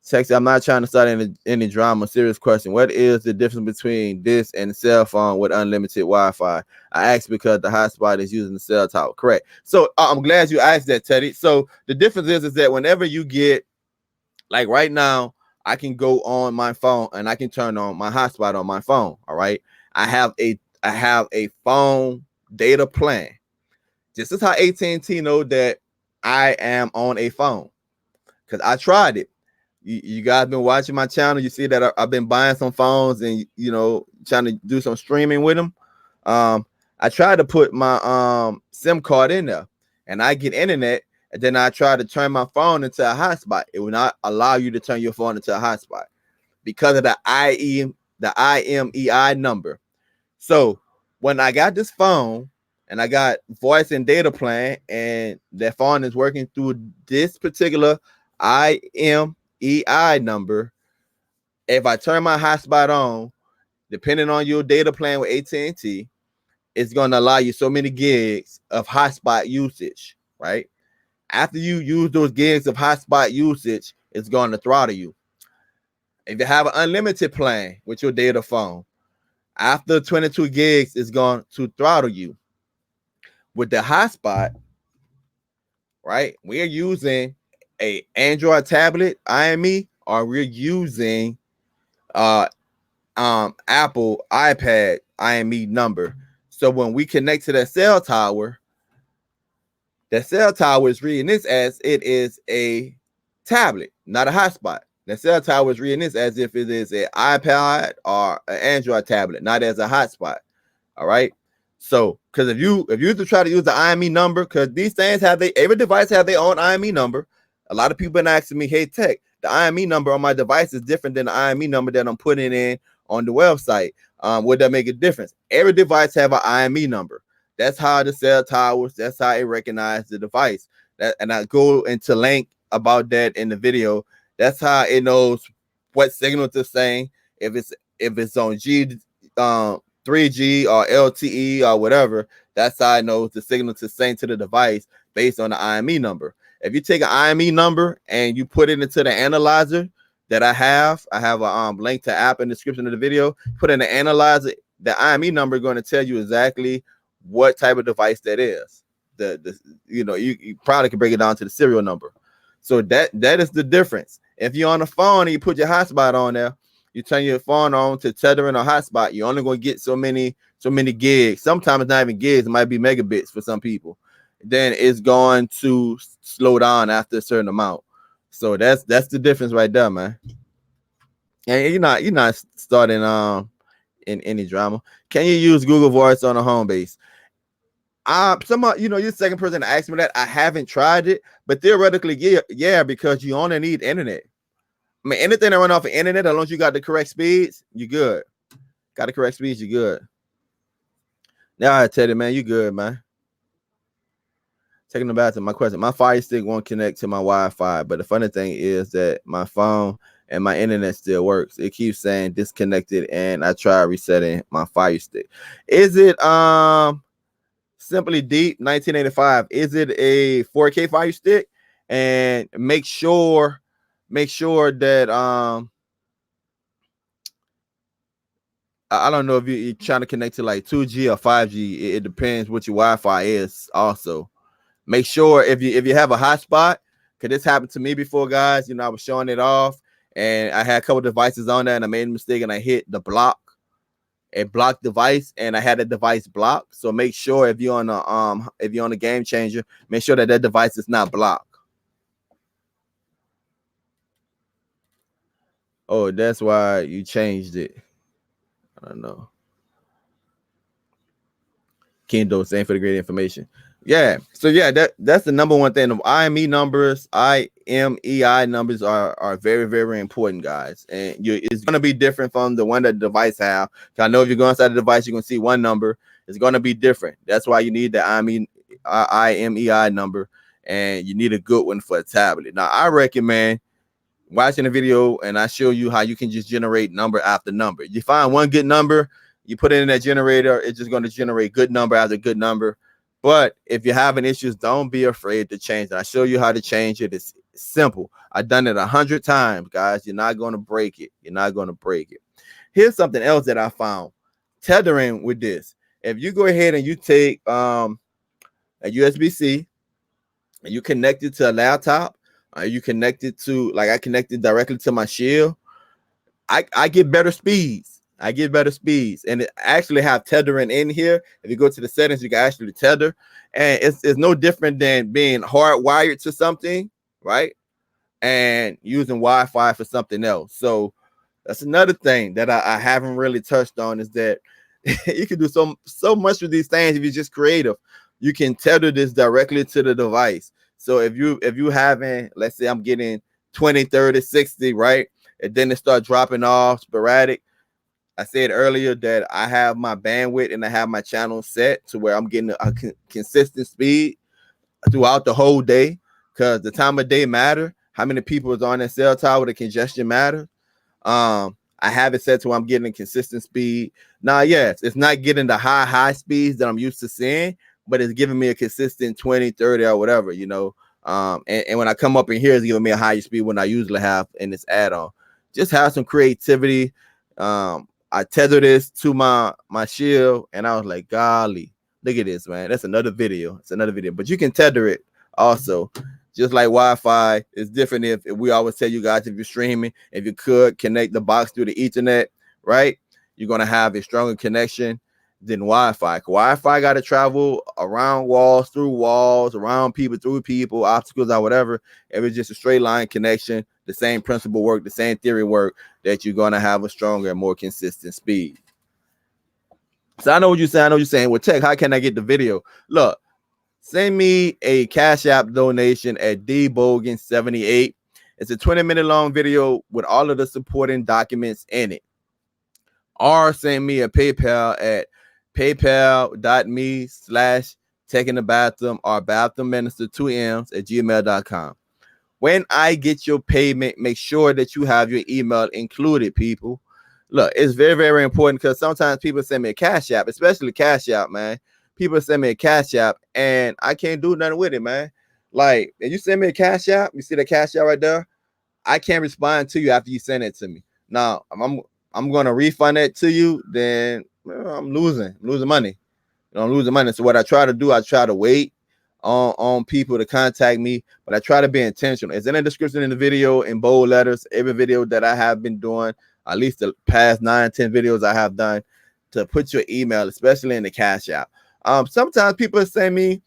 Texas, I'm not trying to start any drama. Serious question. What is the difference between this and the cell phone with unlimited Wi-Fi? I asked because the hotspot is using the cell tower. Correct. So I'm glad you asked that, Teddy. So the difference is that whenever you get, like right now, I can go on my phone and I can turn on my hotspot on my phone. All right. I have a phone data plan. This is how AT&T know that I am on a phone, because I tried it. You guys been watching my channel. You see that I've been buying some phones and trying to do some streaming with them. I tried to put my SIM card in there, and I get internet, and then I try to turn my phone into a hotspot. It will not allow you to turn your phone into a hotspot because of the IMEI number. So when I got this phone and I got voice and data plan, and that phone is working through this particular IMEI number, if I turn my hotspot on, depending on your data plan with AT&T, it's going to allow you so many gigs of hotspot usage, right? After you use those gigs of hotspot usage, it's going to throttle you. If you have an unlimited plan with your data phone, after 22 gigs, it's going to throttle you. With the hotspot, right, we're using a Android tablet, IME, or we're using Apple iPad IME number. So when we connect to that cell tower is reading this as it is a tablet, not a hotspot. The cell tower is reading this as if it is an iPad or an Android tablet, not as a hotspot. All right. So, because if you to try to use the IME number, because these things every device have their own IME number. A lot of people been asking me, hey, Tech, the IME number on my device is different than the IME number that I'm putting in on the website. Would that make a difference? Every device have an IME number. That's how the cell towers, that's how it recognizes the device. And I go into link about that in the video. That's how it knows what signal to send. If it's on 3G or LTE or whatever, that's how it knows the signal to send to the device based on the IME number. If you take an IME number and you put it into the analyzer that I have a link to app in the description of the video. Put in the analyzer, the IME number is going to tell you exactly what type of device that is. You probably can break it down to the serial number. So that is the difference. If you're on the phone and you put your hotspot on there, you turn your phone on to tethering or hotspot, you're only going to get so many gigs. Sometimes it's not even gigs, it might be megabits for some people. Then it's going to slow down after a certain amount. So that's the difference right there, man. And you're not starting in any drama. Can you use Google Voice on a home base? You're the second person to ask me that. I haven't tried it, but theoretically, yeah, because you only need internet. I mean, anything that run off of internet, as long as you got the correct speeds, you're good. Got the correct speeds, you're good. Now I tell you, man, you good, man. Taking the back to my question. My Fire Stick won't connect to my Wi-Fi, but the funny thing is that my phone and my internet still works. It keeps saying disconnected, and I try resetting my Fire Stick. Is it Simply Deep 1985? Is it a 4K Fire Stick? And make sure that I don't know if you're trying to connect to like 2G or 5G. It depends what your Wi-Fi is also. Make sure if you have a hotspot, because this happened to me before, guys. I was showing it off, and I had a couple devices on there, and I made a mistake, and I hit the block, a blocked device, and I had a device blocked. So make sure if you're on a game changer, make sure that device is not blocked. Oh, that's why you changed it. I don't know. Kendo saying for the great information. Yeah. So yeah, that's the number one thing. The IMEI numbers are very, very important, guys. And it's gonna be different from the one that the device have. I know if you go inside the device, you're gonna see one number. It's gonna be different. That's why you need the IMEI number, and you need a good one for a tablet. Now, I recommend watching the video and I show you how you can just generate number after number. You find one good number, you put it in that generator, it's just going to generate good number after good number. But if you're having issues, don't be afraid to change it. I show you how to change it. It's simple. I've done it 100 times, guys. You're not going to break it. You're not going to break it. Here's something else that I found. Tethering with this. If you go ahead and you take a USB-C and you connect it to a laptop, you connected to, like I connected directly to my Shield, I get better speeds. I get better speeds, and it actually have tethering in here. If you go to the settings, you can actually tether, and it's no different than being hardwired to something, right? And using Wi-Fi for something else. So that's another thing that I haven't really touched on, is that you can do so much with these things if you're just creative. You can tether this directly to the device. So if you having, let's say I'm getting 20, 30, 60, right? And then it start dropping off sporadic. I said earlier that I have my bandwidth and I have my channel set to where I'm getting a consistent speed throughout the whole day, because the time of day matter. How many people is on that cell tower, the congestion matters. I have it set to where I'm getting a consistent speed. Now, yes, it's not getting the high speeds that I'm used to seeing, but it's giving me a consistent 20, 30 or whatever, and when I come up in here, it's giving me a higher speed when I usually have in this add-on. Just have some creativity. I tether this to my Shield, and I was like, golly, look at this, man. That's another video. It's another video, but you can tether it also. Just like Wi-Fi, it's different. If we always tell you guys, if you're streaming, if you could connect the box through the Ethernet, right, you're going to have a stronger connection than Wi-Fi. Wi-Fi got to travel around walls, through walls, around people, through people, obstacles or whatever. If it's just a straight line connection, the same principle work, the same theory work, that you're going to have a stronger and more consistent speed. So I know what you're saying. I know what you're saying. Well, Tech, how can I get the video? Look, send me a Cash App donation at dbogan78. It's a 20-minute long video with all of the supporting documents in it. Or send me a PayPal at paypal.me/techinthebathroom or bathroomminister2ms@gmail.com. When I get your payment, make sure that you have your email included, people. Look, it's very, very important, because sometimes people send me a Cash App, especially Cash App, man. People send me a Cash App, and I can't do nothing with it, man. Like, if you send me a cash app, you see the cash app right there, I can't respond to you after you send it to me. Now, I'm gonna refund it to you, then I'm losing money. I'm losing money. So what I try to do, I try to wait on people to contact me, but I try to be intentional. It's in the description in the video in bold letters. Every video that I have been doing, at least the past 9-10 videos I have done, to put your email, especially in the cash app. Sometimes people send me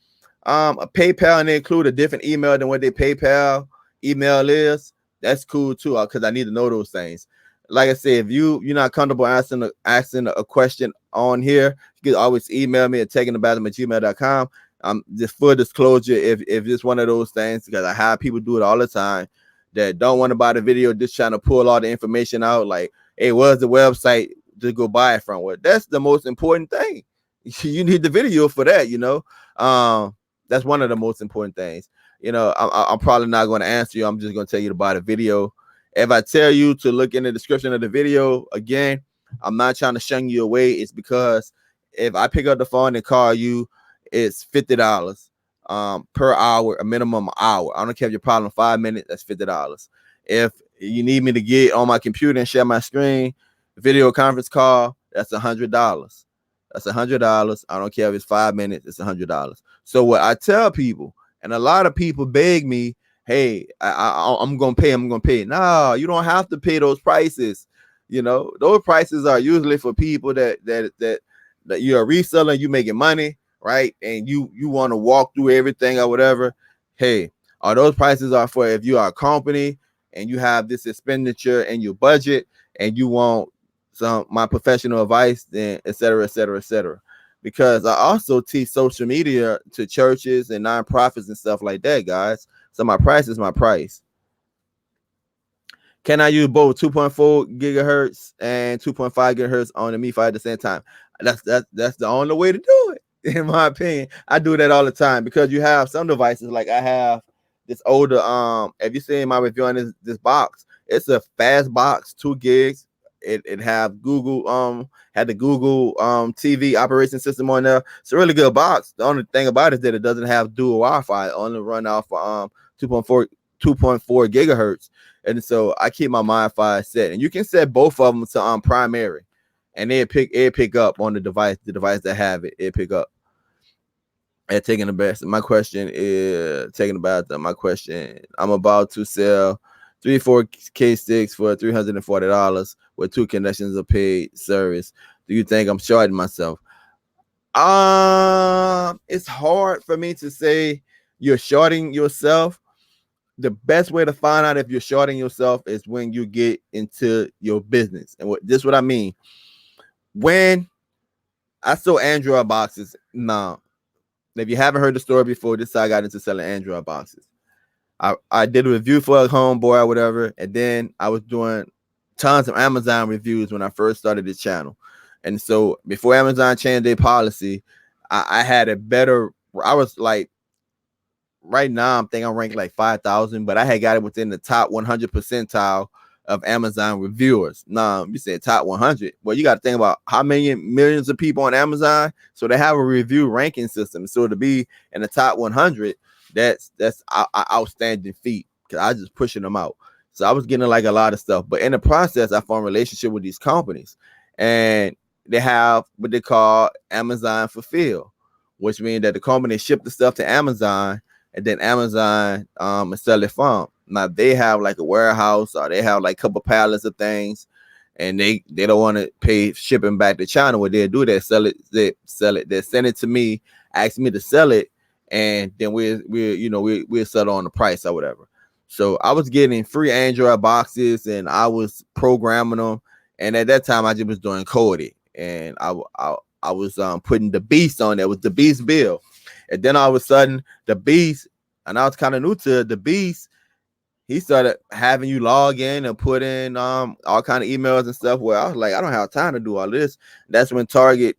a PayPal and they include a different email than what their PayPal email is. That's cool too, because I need to know those things. Like I said, if you're not comfortable asking a question on here, you can always email me at takingthebathroom@gmail.com. Just full disclosure, if it's one of those things, because I have people do it all the time that don't want to buy the video, just trying to pull all the information out, like, hey, where's the website to go buy it from? Well, that's the most important thing. You need the video for that, that's one of the most important things. I'm probably not going to answer you. I'm just going to tell you to buy the video. If I tell you to look in the description of the video, again, I'm not trying to shun you away. It's because if I pick up the phone and call you, it's $50 per hour, a minimum hour. I don't care if you're probably 5 minutes, that's $50. If you need me to get on my computer and share my screen, video conference call, that's $100. That's $100. I don't care if it's 5 minutes, it's $100. So what I tell people, and a lot of people beg me, hey, I'm gonna pay. No, you don't have to pay those prices. Those prices are usually for people that you're a reseller, you making money, right? And you want to walk through everything or whatever. Hey, those prices are for if you are a company and you have this expenditure in your budget and you want my professional advice, then et cetera, et cetera, et cetera. Because I also teach social media to churches and nonprofits and stuff like that, guys. So my price is my price. Can I use both 2.4 gigahertz and 2.5 gigahertz on the MiFi at the same time? That's the only way to do it, in my opinion. I do that all the time because you have some devices, like I have this older, if you seen my review on this box, it's a fast box, 2 gigs. It have Google, had the Google TV operation system on there. It's a really good box. The only thing about it is that it doesn't have dual Wi-Fi. It only run off 2.4 gigahertz. And so I keep my Wi-Fi set, and you can set both of them to primary, and it pick up on the device that have it. It pick up. At taking the best. My question is taking about them. My question: I'm about to sell 3 4K sticks for $340 with 2 connections of paid service. Do you think I'm shorting myself? It's hard for me to say you're shorting yourself. The best way to find out if you're shorting yourself is when you get into your business. And what I mean. When I sold Android boxes, now, if you haven't heard the story before, this is how I got into selling Android boxes. I did a review for a homeboy or whatever, and then I was doing tons of Amazon reviews when I first started the channel. And so before Amazon changed their policy, I had a better, I was like, right now I'm thinking I'm ranked like 5,000, but I had got it within the top 100 percentile of Amazon reviewers. Now, you said top 100. Well, you got to think about how many millions of people on Amazon. So they have a review ranking system. So to be in the top 100, that's outstanding feat, because I just pushing them out. So I was getting like a lot of stuff. But in the process, I formed a relationship with these companies. And they have what they call Amazon Fulfill, which means that the company ship the stuff to Amazon, and then Amazon sell it from. Now they have like a warehouse, or they have like a couple pallets of things, and they don't want to pay shipping back to China. What they do, they sell it. They send it to me, ask me to sell it, and then we'll settle on the price or whatever. So I was getting free Android boxes, and I was programming them. And at that time, I just was doing coding, and I was putting the Beast on there. It was the Beast bill. And then all of a sudden, the Beast, and I was kind of new to the Beast, he started having you log in and put in all kind of emails and stuff, where I was like, I don't have time to do all this. That's when Target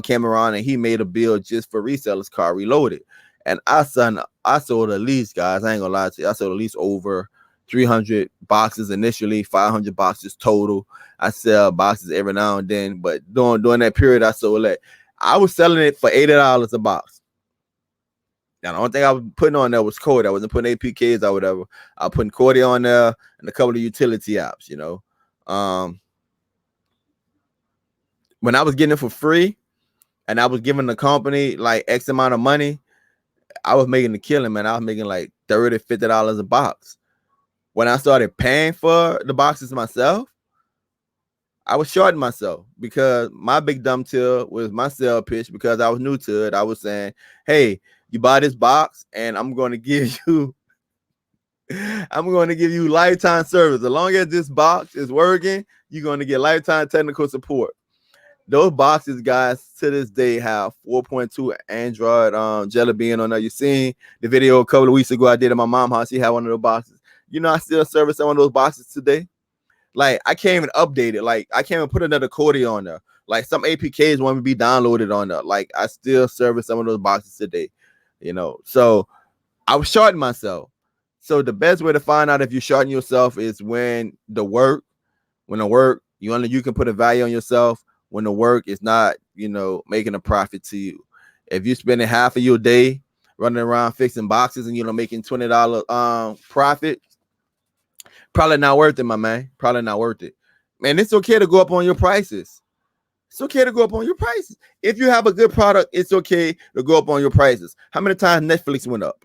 came around, and he made a bill just for resellers called Reloaded. And I sold at least, guys, I ain't gonna lie to you, I sold at least over 300 boxes initially, 500 boxes total. I sell boxes every now and then, but during that period, I was selling it for $80 a box. Now, the only thing I was putting on there was Cordy. I wasn't putting APKs or whatever. I was putting Cordy on there and a couple of utility apps, you know. When I was getting it for free and I was giving the company like X amount of money, I was making the killing, man. I was making like $30, $50 a box. When I started paying for the boxes myself, I was shorting myself because my big dumb till was my sell pitch because I was new to it. I was saying, hey, you buy this box and I'm going to give you lifetime service. As long as this box is working, you're going to get lifetime technical support. Those boxes, guys, to this day have 4.2 Android Jelly Bean on there. You seen the video a couple of weeks ago I did at my mom's house. She had one of those boxes. You know, I still service some of those boxes today. Like, I can't even update it. Like, I can't even put another Cordy on there. Like, some APKs want to be downloaded on there. Like, I still service some of those boxes today. You know, so I was shorting myself. So the best way to find out if you're shorting yourself is when the work, you can put a value on yourself when the work is not, you know, making a profit to you. If you're spending half of your day running around fixing boxes and, you know, making $20 profit, probably not worth it, my man. Probably not worth it. Man, it's okay to go up on your prices. It's okay to go up on your prices. If you have a good product, it's okay to go up on your prices. How many times Netflix went up?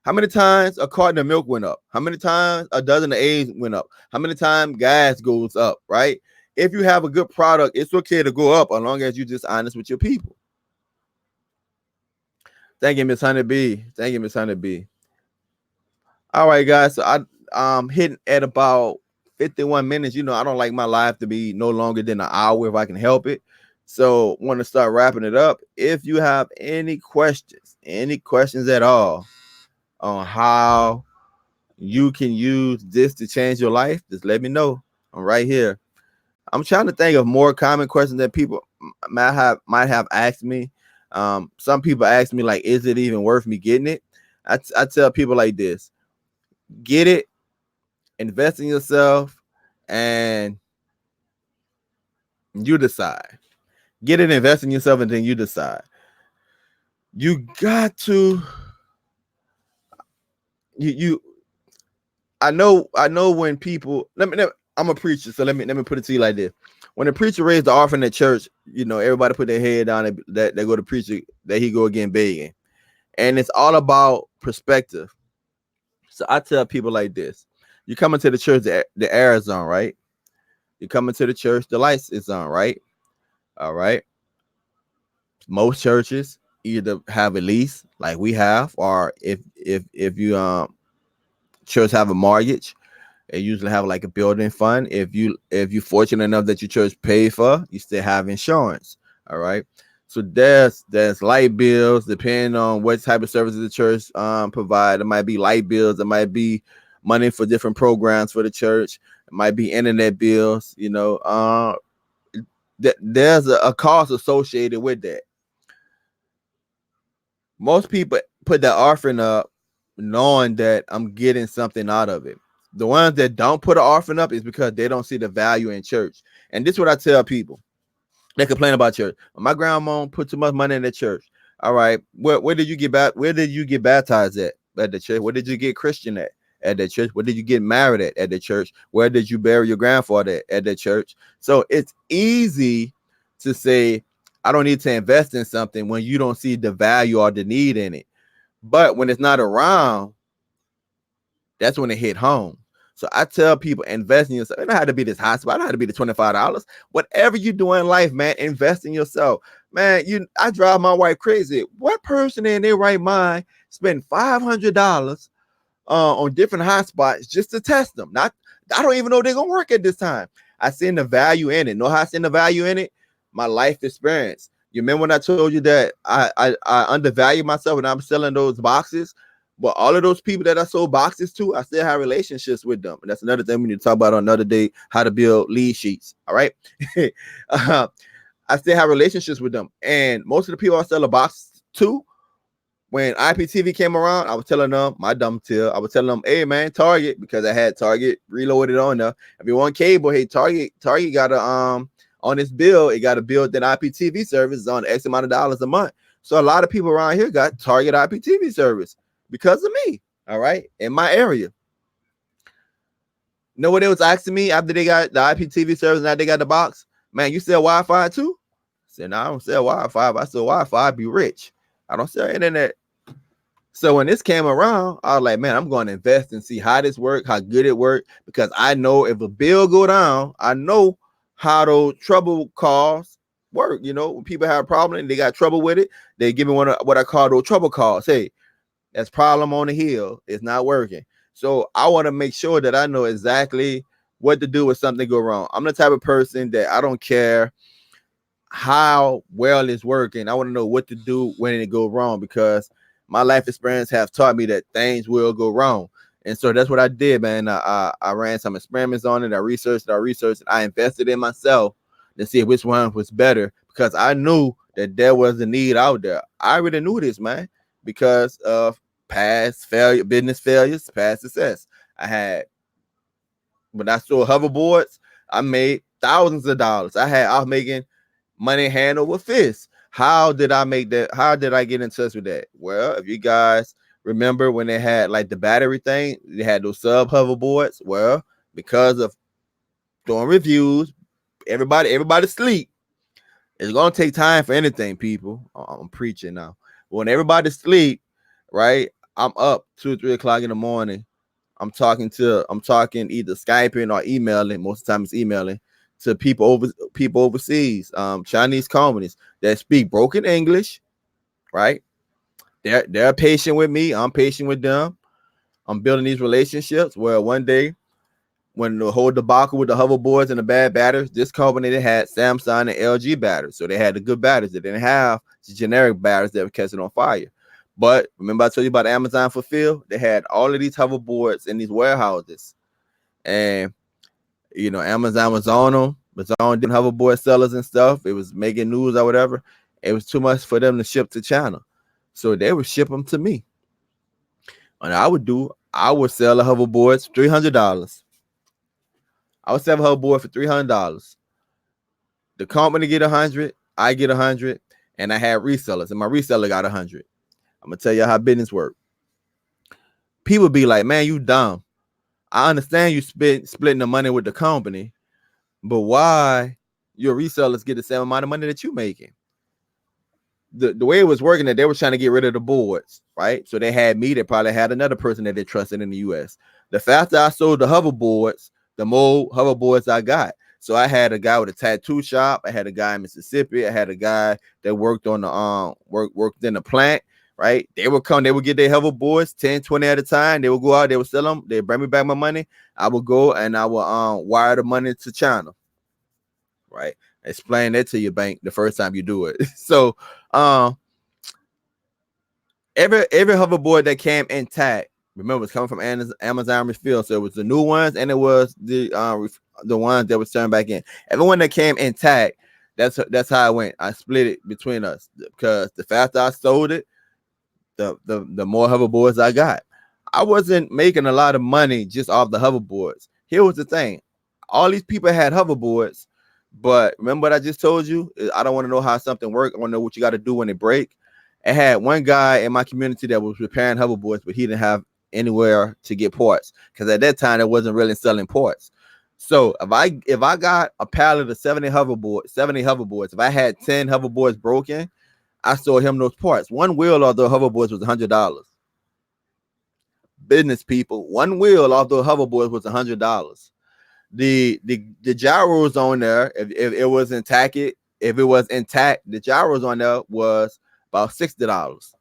How many times a carton of milk went up? How many times a dozen of eggs went up? How many times gas goes up, right? If you have a good product, it's okay to go up as long as you're just honest with your people. Thank you, Miss Honeybee. Thank you, Miss Honeybee. All right, guys. So I'm hitting at about 51 minutes. You know, I don't like my live to be no longer than an hour if I can help it. So want to start wrapping it up. If you have any questions at all on how you can use this to change your life, just let me know. I'm right here. I'm trying to think of more common questions that people might have asked me. Some people ask me, like, is it even worth me getting it? I tell people like this: get it, invest in yourself, and you decide. Get it, invest in yourself, and then you decide. You got to. I know when people. I'm a preacher, so let me put it to you like this: when a preacher raised the offering at church, you know, everybody put their head down. That they go to preacher, that he go again begging, and it's all about perspective. So I tell people like this: you coming to the church, the air is on, right? You coming to the church, the lights is on, right? All right. Most churches either have a lease, like we have, or if you church have a mortgage. They usually have like a building fund. If you're fortunate enough that your church pay for, you still have insurance. All right. So there's light bills, depending on what type of services the church provide. It might be light bills, it might be money for different programs for the church, it might be internet bills, you know. There's a cost associated with that. Most people put that offering up knowing that I'm getting something out of it. The ones that don't put an offering up is because they don't see the value in church. And this is what I tell people. They complain about church. My grandma put too much money in the church. All right. Where did you get baptized at the church? Where did you get Christian at the church? Where did you get married at the church? Where did you bury your grandfather at the church? So it's easy to say, I don't need to invest in something when you don't see the value or the need in it. But when it's not around, that's when it hit home. So I tell people, invest in yourself. It don't have to be this hotspot. It don't have to be the $25. Whatever you do in life, man, invest in yourself. Man, I drive my wife crazy. What person in their right mind spend $500 on different hotspots just to test them? I don't even know they're gonna work at this time. I seen the value in it. Know how I seen the value in it? My life experience. You remember when I told you that I undervalue myself when I'm selling those boxes? But all of those people that I sold boxes to, I still have relationships with them. And that's another thing we need to talk about on another day, how to build lead sheets. All right. I still have relationships with them. And most of the people I sell a box to, when IPTV came around, I was telling them, my dumb tail, I was telling them, hey, man, Target, because I had Target reloaded on there. If you want cable, hey, Target got a, on this bill, it got to build that IPTV service on X amount of dollars a month. So a lot of people around here got Target IPTV service because of me. All right, in my area. You know what they was asking me after they got the IPTV service, now they got the box? Man, you sell Wi-Fi too? I said, no, I don't sell Wi-Fi. If I sell Wi-Fi, I'd be rich. I don't sell internet. So when this came around, I was like, man, I'm going to invest and see how this works, how good it works, because I know if a bill go down, I know how those trouble calls work. You know, when people have a problem and they got trouble with it, they give me what I call those trouble calls. Hey, that's problem on the hill. It's not working. So I want to make sure that I know exactly what to do when something go wrong. I'm the type of person that I don't care how well it's working. I want to know what to do when it go wrong, because my life experience have taught me that things will go wrong. And so that's what I did, man. I ran some experiments on it. I researched. I invested in myself to see which one was better, because I knew that there was a need out there. I already knew this, man, because of past failure, business failures, past success. When I sold hoverboards, I made thousands of dollars. I was making money hand over fist. How did I make that? How did I get in touch with that? Well, if you guys remember when they had like the battery thing, they had those sub hoverboards. Well, because of doing reviews, everybody sleep. It's gonna take time for anything, people. I'm preaching now. When everybody sleep, right? I'm up 2 or 3 o'clock in the morning. I'm talking either Skyping or emailing. Most of the time it's emailing to people overseas, Chinese companies that speak broken English, right? They're patient with me. I'm patient with them. I'm building these relationships where one day, when the whole debacle with the hoverboards and the bad batteries, this company, they had Samsung and LG batteries. So they had the good batteries. They didn't have the generic batteries that were catching on fire. But remember I told you about Amazon Fulfill? They had all of these hoverboards in these warehouses. And, you know, Amazon was on them, was on different hoverboard sellers and stuff. It was making news or whatever. It was too much for them to ship to China. So they would ship them to me. And I would sell a hoverboard for $300. I would sell a hoverboard for $300. The company get 100, I get 100, and I had resellers, and my reseller got 100. I'm gonna tell you how business work. People be like, man, you dumb. I understand you splitting the money with the company, but why your resellers get the same amount of money that you making? The way it was working, that they were trying to get rid of the boards, right? So they had me. They probably had another person that they trusted in the U.S. The faster I sold the hoverboards, the more hoverboards I got. So I had a guy with a tattoo shop. I had a guy in Mississippi. I had a guy that worked on the worked in the plant, right? They would come, they would get their hoverboards 10, 20 at a time. They would go out, they would sell them, they bring me back my money. I would go and I would wire the money to China, right? Explain that to your bank the first time you do it. So every hoverboard that came intact, remember, it's coming from Amazon Refill. So it was the new ones and it was the ones that was turned back in. Everyone that came intact, that's how I went. I split it between us, because the faster I sold it, the more hoverboards I got. I wasn't making a lot of money just off the hoverboards. Here was the thing. All these people had hoverboards, but remember what I just told you? I don't want to know how something works. I want to know what you got to do when it break. I had one guy in my community that was repairing hoverboards, but he didn't have anywhere to get parts, because at that time it wasn't really selling parts. So if I got a pallet of 70 hoverboards, if I had 10 hoverboards broken, I sold him those parts. One wheel of the hoverboards was $100. Business people, one wheel of the hoverboards was $100. The gyros on there, if it was intact, the gyros on there was about $60.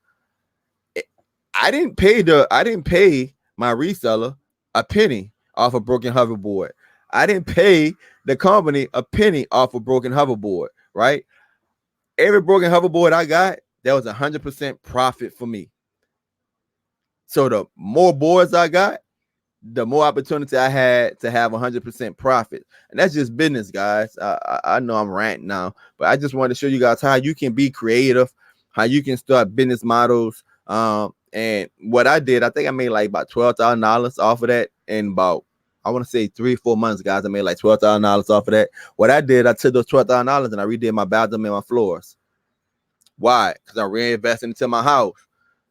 I didn't pay my reseller a penny off a broken hoverboard. I didn't pay the company a penny off a broken hoverboard, right? Every broken hoverboard I got, that was 100% profit for me. So the more boards I got, the more opportunity I had to have 100% profit. And that's just business, guys. I know I'm ranting now, but I just wanted to show you guys how you can be creative, how you can start business models. And what I did, I think I made like about $12,000 off of that in about, I want to say 3-4 months, guys. I made like $12,000 off of that. What I did, I took those $12,000 and I redid my bathroom and my floors. Why? Because I'm reinvesting into my house.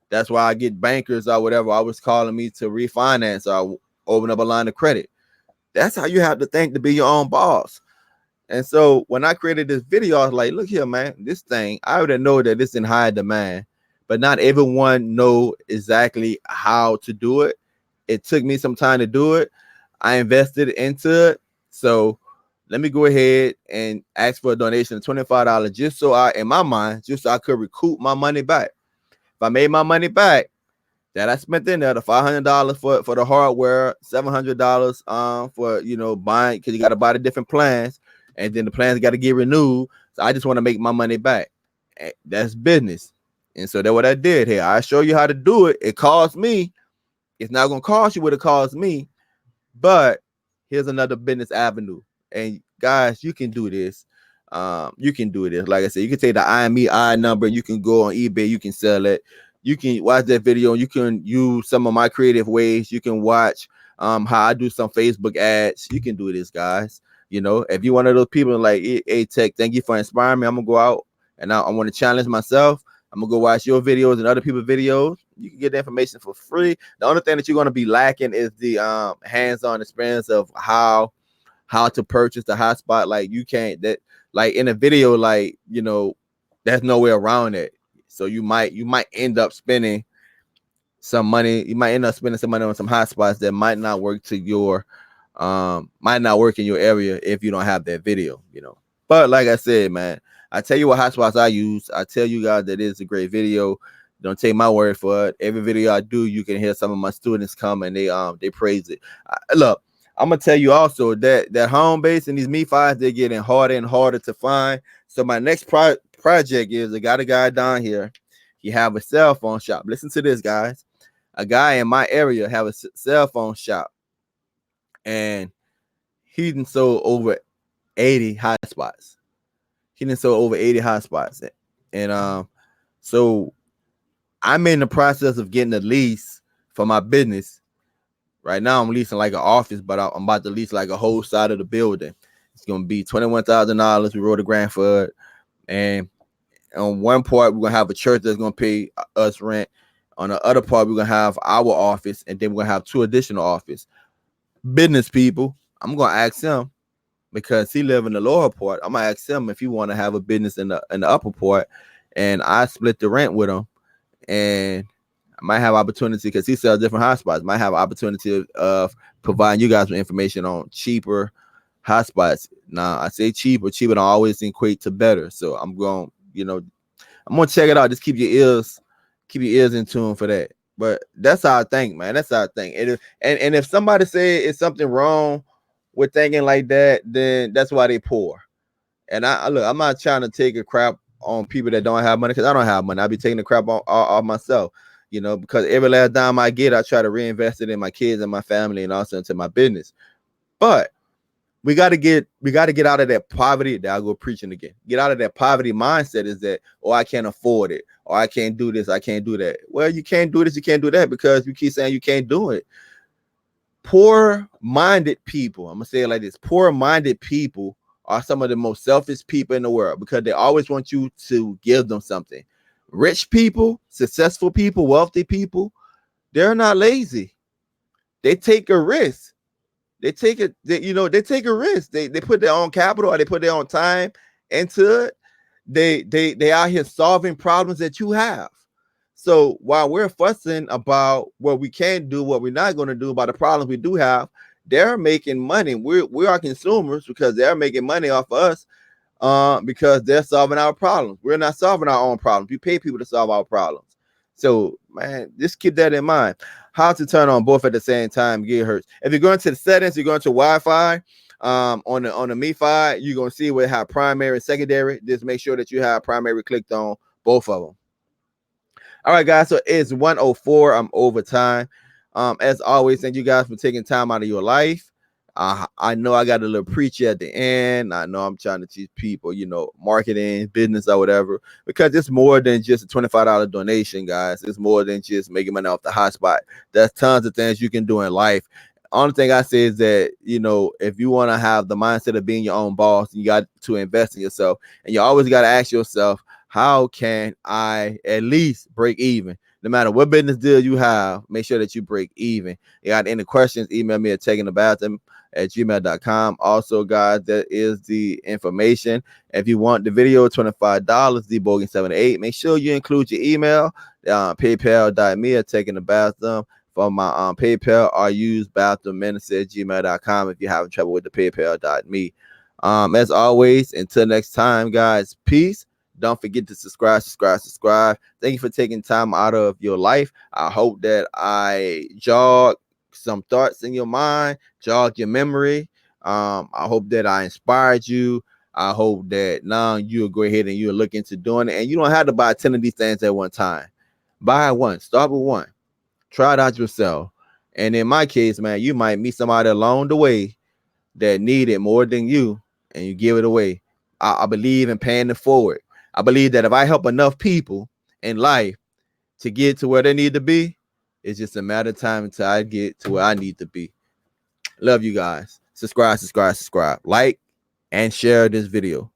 That's why I get bankers or whatever always calling me to refinance or open up a line of credit. That's how you have to think to be your own boss. And so when I created this video, I was like, look here, man, this thing, I already know that it's in high demand, but not everyone know exactly how to do it. It took me some time to do it. I invested into it. So let me go ahead and ask for a donation of $25 just so in my mind, just so I could recoup my money back. If I made my money back that I spent in there, the $500 for the hardware, $700 for, you know, buying, because you got to buy the different plans, and then the plans got to get renewed. So I just want to make my money back. That's business. And so that's what I did here. I show you how to do it. It cost me. It's not going to cost you what it cost me, but here's another business avenue. And guys, you can do this. You can do this. Like I said, you can take the IMEI number. You can go on eBay. You can sell it. You can watch that video. You can use some of my creative ways. You can watch how I do some Facebook ads. You can do this, guys. You know, if you're one of those people like, hey, Tech, thank you for inspiring me. I'm going to go out and I want to challenge myself. I'm going to go watch your videos and other people's videos. You can get the information for free. The only thing that you're going to be lacking is the hands-on experience of how to purchase the hotspot. Like you can't, that like in a video, like, you know, there's no way around it. So you might end up spending some money. You might end up spending some money on some hotspots that might not work to your might not work in your area if you don't have that video, you know. But like I said, man, I tell you what hotspots I use. I tell you guys that it's a great video. Don't take my word for it. Every video I do, you can hear some of my students come and they praise it. Look, I'm gonna tell you also that home base and these MiFis, they're getting harder and harder to find. So my next project is I got a guy down here. He have a cell phone shop. Listen to this, guys. A guy in my area have a cell phone shop, and he done sold over 80 hotspots. And so I'm in the process of getting a lease for my business. Right now, I'm leasing like an office, but I'm about to lease like a whole side of the building. It's going to be $21,000. We wrote a grant for it. And on one part, we're going to have a church that's going to pay us rent. On the other part, we're going to have our office, and then we're going to have 2 additional offices. Business people, I'm going to ask him, because he live in the lower part. I'm going to ask him if he want to have a business in the upper part, and I split the rent with him. And I might have opportunity, because he sells different hotspots, might have opportunity of providing you guys with information on cheaper hotspots. Now, I say cheaper don't always equate to better. So I'm going, you know, I'm going to check it out. Just keep your ears in tune for that. But that's how I think, man. That's how I think. And if somebody say it's something wrong with thinking like that, then that's why they poor. And I look, I'm not trying to take a crap on people that don't have money, because I don't have money. I'll be taking the crap on myself, you know, because every last dime I get, I try to reinvest it in my kids and my family and also into my business. But we got to get out of that poverty. That I'll go preaching again. Get out of that poverty mindset, is that, oh, I can't afford it, or I can't do this, I can't do that. Well, you can't do this, you can't do that, because you keep saying you can't do it. Poor-minded people, I'm gonna say it like this: poor-minded people are some of the most selfish people in the world, because they always want you to give them something. Rich people, successful people, wealthy people, they're not lazy. They take a risk. They take a risk. They put their own capital, or they put their own time into it. They out here solving problems that you have. So while we're fussing about what we can't do, what we're not going to do, about the problems we do have, they're making money. We are consumers, because they're making money off of us, because they're solving our problems. We're not solving our own problems. We pay people to solve our problems. So, man, just keep that in mind. How to turn on both at the same time, gigahertz. If you're going to the settings, you're going to Wi-Fi. On the MiFi, you're going to see where it have primary and secondary. Just make sure that you have primary clicked on both of them. All right, guys, so it's 1:04. I'm over time. As always, thank you guys for taking time out of your life. I know I got a little preachy at the end. I know I'm trying to teach people, you know, marketing, business, or whatever, because it's more than just a $25 donation, guys. It's more than just making money off the hotspot. There's tons of things you can do in life. Only thing I say is that, you know, if you want to have the mindset of being your own boss, you got to invest in yourself. And you always got to ask yourself, how can I at least break even? No matter what business deal you have, make sure that you break even. You got any questions, email me at takingthebathroom@gmail.com. Also, guys, that is the information. If you want the video, $25, debogan78. Make sure you include your email, paypal.me at takingthebathroom. For my PayPal, or use bathroomminister@gmail.com if you're having trouble with the paypal.me. As always, until next time, guys, peace. Don't forget to subscribe. Thank you for taking time out of your life. I hope that I jog some thoughts in your mind, jog your memory. I hope that I inspired you. I hope that now you'll go ahead and you'll look into doing it. And you don't have to buy 10 of these things at one time. Buy one. Start with one. Try it out yourself. And in my case, man, you might meet somebody along the way that need it more than you, and you give it away. I believe in paying it forward. I believe that if I help enough people in life to get to where they need to be, it's just a matter of time until I get to where I need to be. Love you guys. Subscribe. Like and share this video.